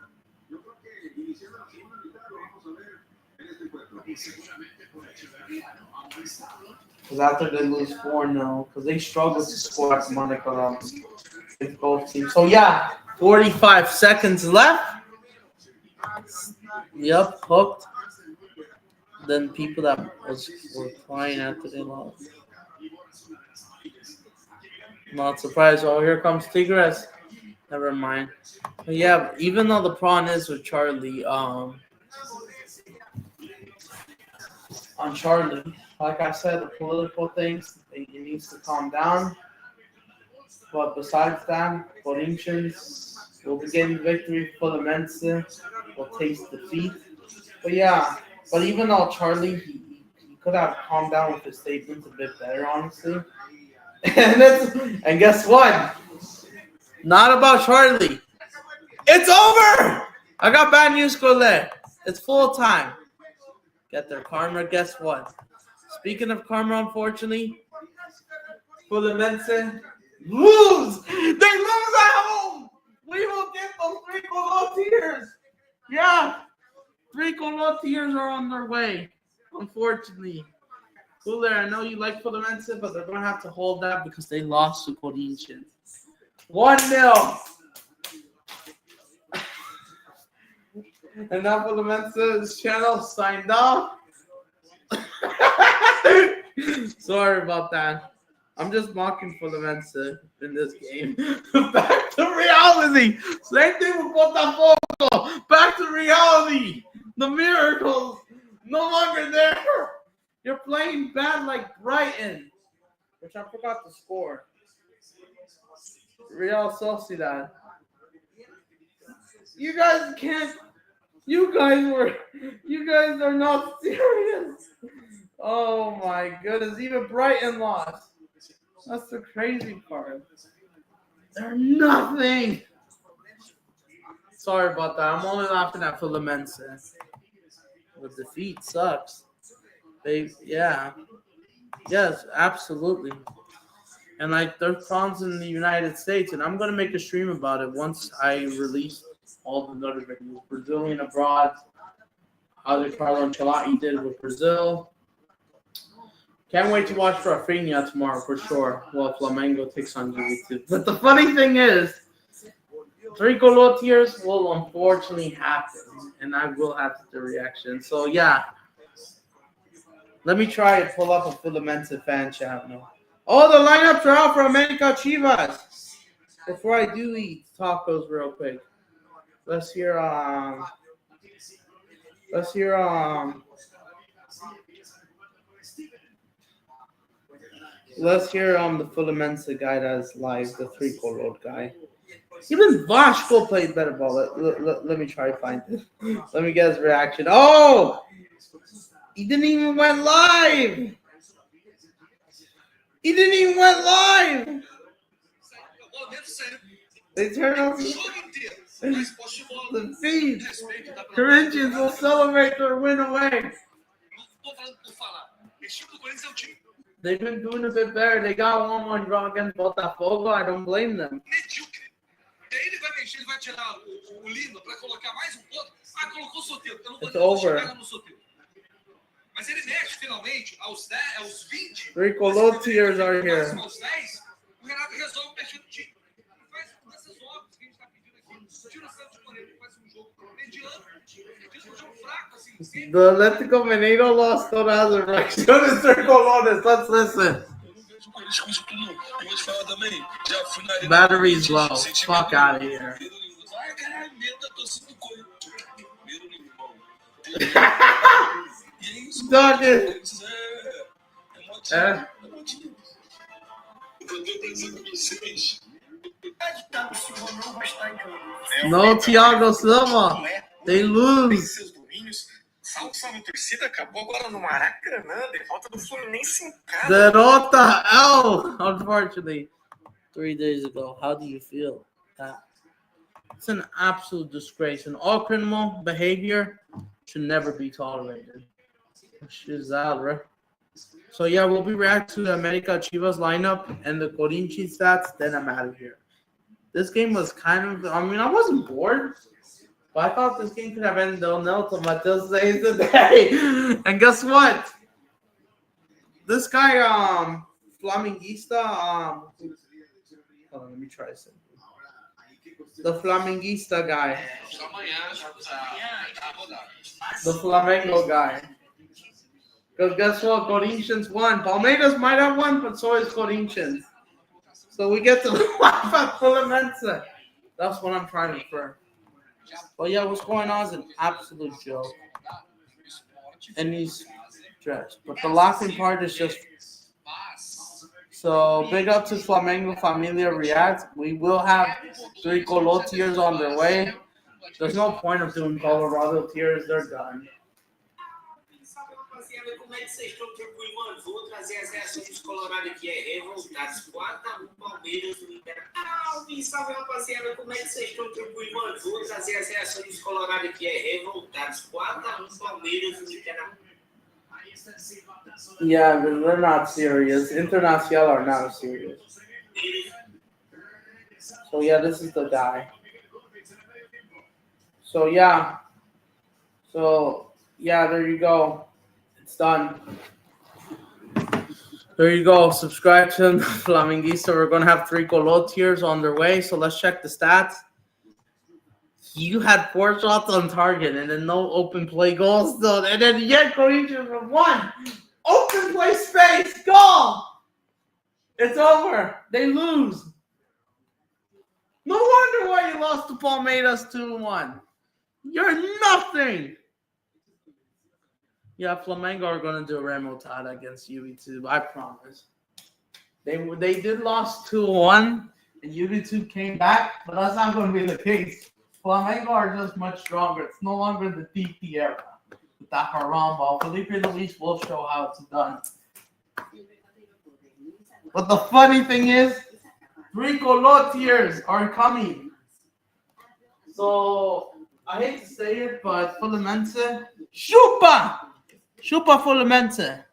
Because after they lose 4-0, because they struggle to score at the Monaco with both teams. So, yeah, 45 seconds left. Yep, hooked. Then people that were crying after they lost. Not surprised. Oh, here comes Tigres. Never mind. But yeah, even though the problem is with Charlie, on Charlie, like I said, the political things, it needs to calm down. But besides that, Corinthians will be getting victory. Fluminense will taste defeat. But yeah, but even though Charlie, he could have calmed down with his statements a bit better, honestly. And guess what? Not about Charlie. It's over! I got bad news, Colette. It's full time. Get their karma. Guess what? Speaking of karma, unfortunately, Fluminense lose. They lose at home. We will get those 3 Colo tears. Yeah. 3 Colo tears are on their way, unfortunately. Cooler, I know you like Fluminense, but they're going to have to hold that because they lost to Corinthians. 1-0. And now Fluminense's channel signed off. Sorry about that. I'm just mocking Fluminense in this game. Back to reality. Same thing with Botafogo. Back to reality. The miracles no longer there. You're playing bad like Brighton, which I forgot to score. Real Sociedad. You guys can't. You guys are not serious. Oh my goodness. Even Brighton lost. That's the crazy part. They're nothing. Sorry about that. I'm only laughing at Fluminense. The defeat sucks. Yeah. Yes, absolutely. And like there's problems in the United States, and I'm gonna make a stream about it once I release all the other videos. Brazilian abroad, how the Carlo Ancelotti did with Brazil. Can't wait to watch Rafinha tomorrow for sure. Well, Flamengo takes on Juventus. But the funny thing is, 3 Colo tears will unfortunately happen, and I will have the reaction. So yeah, let me try and pull up a Fluminense fan chat now. Oh, the lineups are out for America Chivas. Before I do eat tacos real quick, let's hear the Fluminense guy that's live, the 3 Colo guy. Even Vasco played better ball. Let me try to find it. Let me get his reaction. Oh! He didn't even went live! He didn't even went live! They turned off the feed. Corinthians will celebrate their win away. They've been doing a bit better. They got 1-1 draw against Botafogo. I don't blame them. It's over. 3 Colo tears are here. The Atlético Mineiro lost toda a resurrección. 3 Colones. Let's listen. Battery's low. Fuck out of here. Dog it. É. No Thiago Silva. They lose. Salve, torcida. Acabou agora no Maracanã. Derrota do Fluminense em casa. Derrota L, unfortunately. 3 days ago. How do you feel? It's an absolute disgrace. And all criminal behavior should never be tolerated. Right? So yeah, we'll be reacting to the America Chivas lineup and the Corinthians stats. Then I'm out of here. This game was kind of, I wasn't bored, but I thought this game could have ended 0-0 to Matheus says today. And guess what? This guy, Flamenguista, hold on, let me try something. The Flamenguista guy. The Flamengo guy. Because guess what? Corinthians won. Palmeiras might have won, but so is Corinthians. So we get to laugh at Fluminense. That's what I'm trying to infer. But yeah, what's going on is an absolute joke. And he's dressed. But the laughing part is just... So big up to Flamengo Familia React. We will have 3 Colo tiers on their way. There's no point of doing Colorado tiers. They're done. Como é que vocês estão tranquilos, mano? Vou trazer as reações dos colorados aqui, revoltados. 4-1 Palmeiras no Inter. Salve, rapaziada. Como é que vocês estão tranquilos, mano? Vou trazer as reações dos colorados aqui, revoltados. 4-1 Palmeiras no Inter. Yeah, they're not serious. Internacional are not serious. So yeah, this is the guy. So yeah, there you go. It's done. There you go. Subscribe to Flamenguista. We're going to have 3 Colo tiers on their way. So let's check the stats. You had 4 shots on target and then no open play goals. So, and then yet Corinthians with 1 open play space. Goal. It's over. They lose. No wonder why you lost to Palmeiras 2-1. You're nothing. Yeah, Flamengo are going to do a remontada against UB2, I promise. They did lost 2-1, and UB2 came back, but that's not going to be the case. Flamengo are just much stronger. It's no longer the DP era. With that haram ball, Felipe Luis will show how it's done. But the funny thing is, 3 Colo tiers are coming. So, I hate to say it, but Fluminense, chupa! Chupa Fluminense.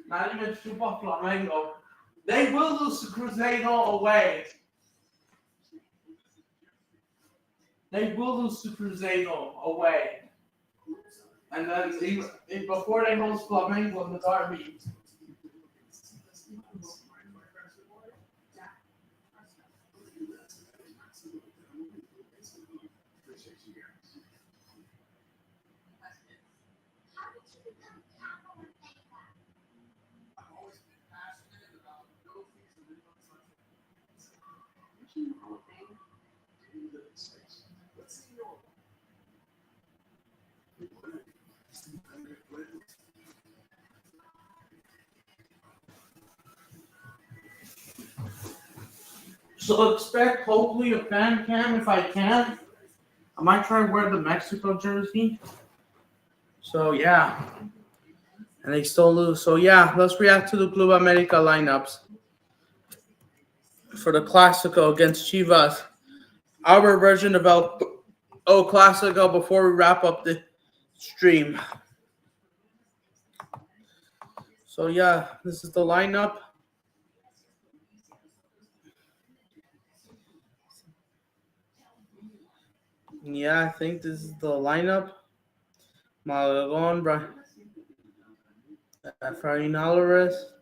Not even chupa Flamengo. They will lose to Cruzeiro away. They will lose to Cruzeiro away. And then before they host Flamengo in the derby. So expect hopefully a fan cam if I can. I might try to wear the Mexico jersey. So yeah. And they still lose. So yeah, let's react to the Club America lineups. For the Clásico against Chivas. Our version of El Clásico before we wrap up the stream. So yeah, this is the lineup. Yeah, I think this is the lineup. Malagon, Efrain Alvarez.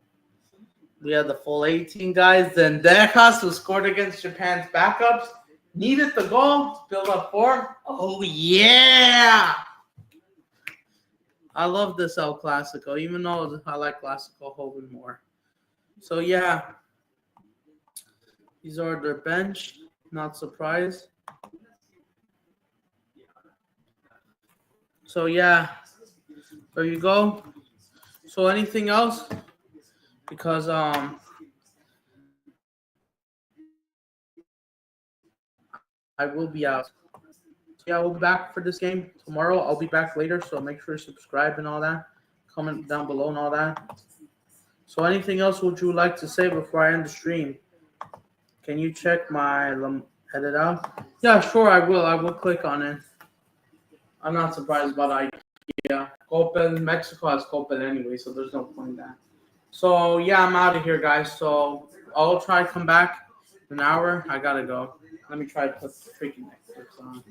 We had the full 18 guys. Then Dejas, who scored against Japan's backups, needed the goal to build up 4. Oh, yeah. I love this El Clásico, even though I like Clásico Hogan more. So, yeah. These are their bench. Not surprised. So, yeah. There you go. So anything else? Because I will be out. So yeah, we'll be back for this game tomorrow. I'll be back later, so make sure to subscribe and all that. Comment down below and all that. So anything else would you like to say before I end the stream? Can you check my edit out? Yeah, sure, I will. I will click on it. I'm not surprised about IKEA. Coppel, Mexico has Coppel anyway, so there's no point in that. So yeah, I'm out of here, guys. So I'll try to come back in an hour. I gotta go. Let me try to put the freaking Netflix on.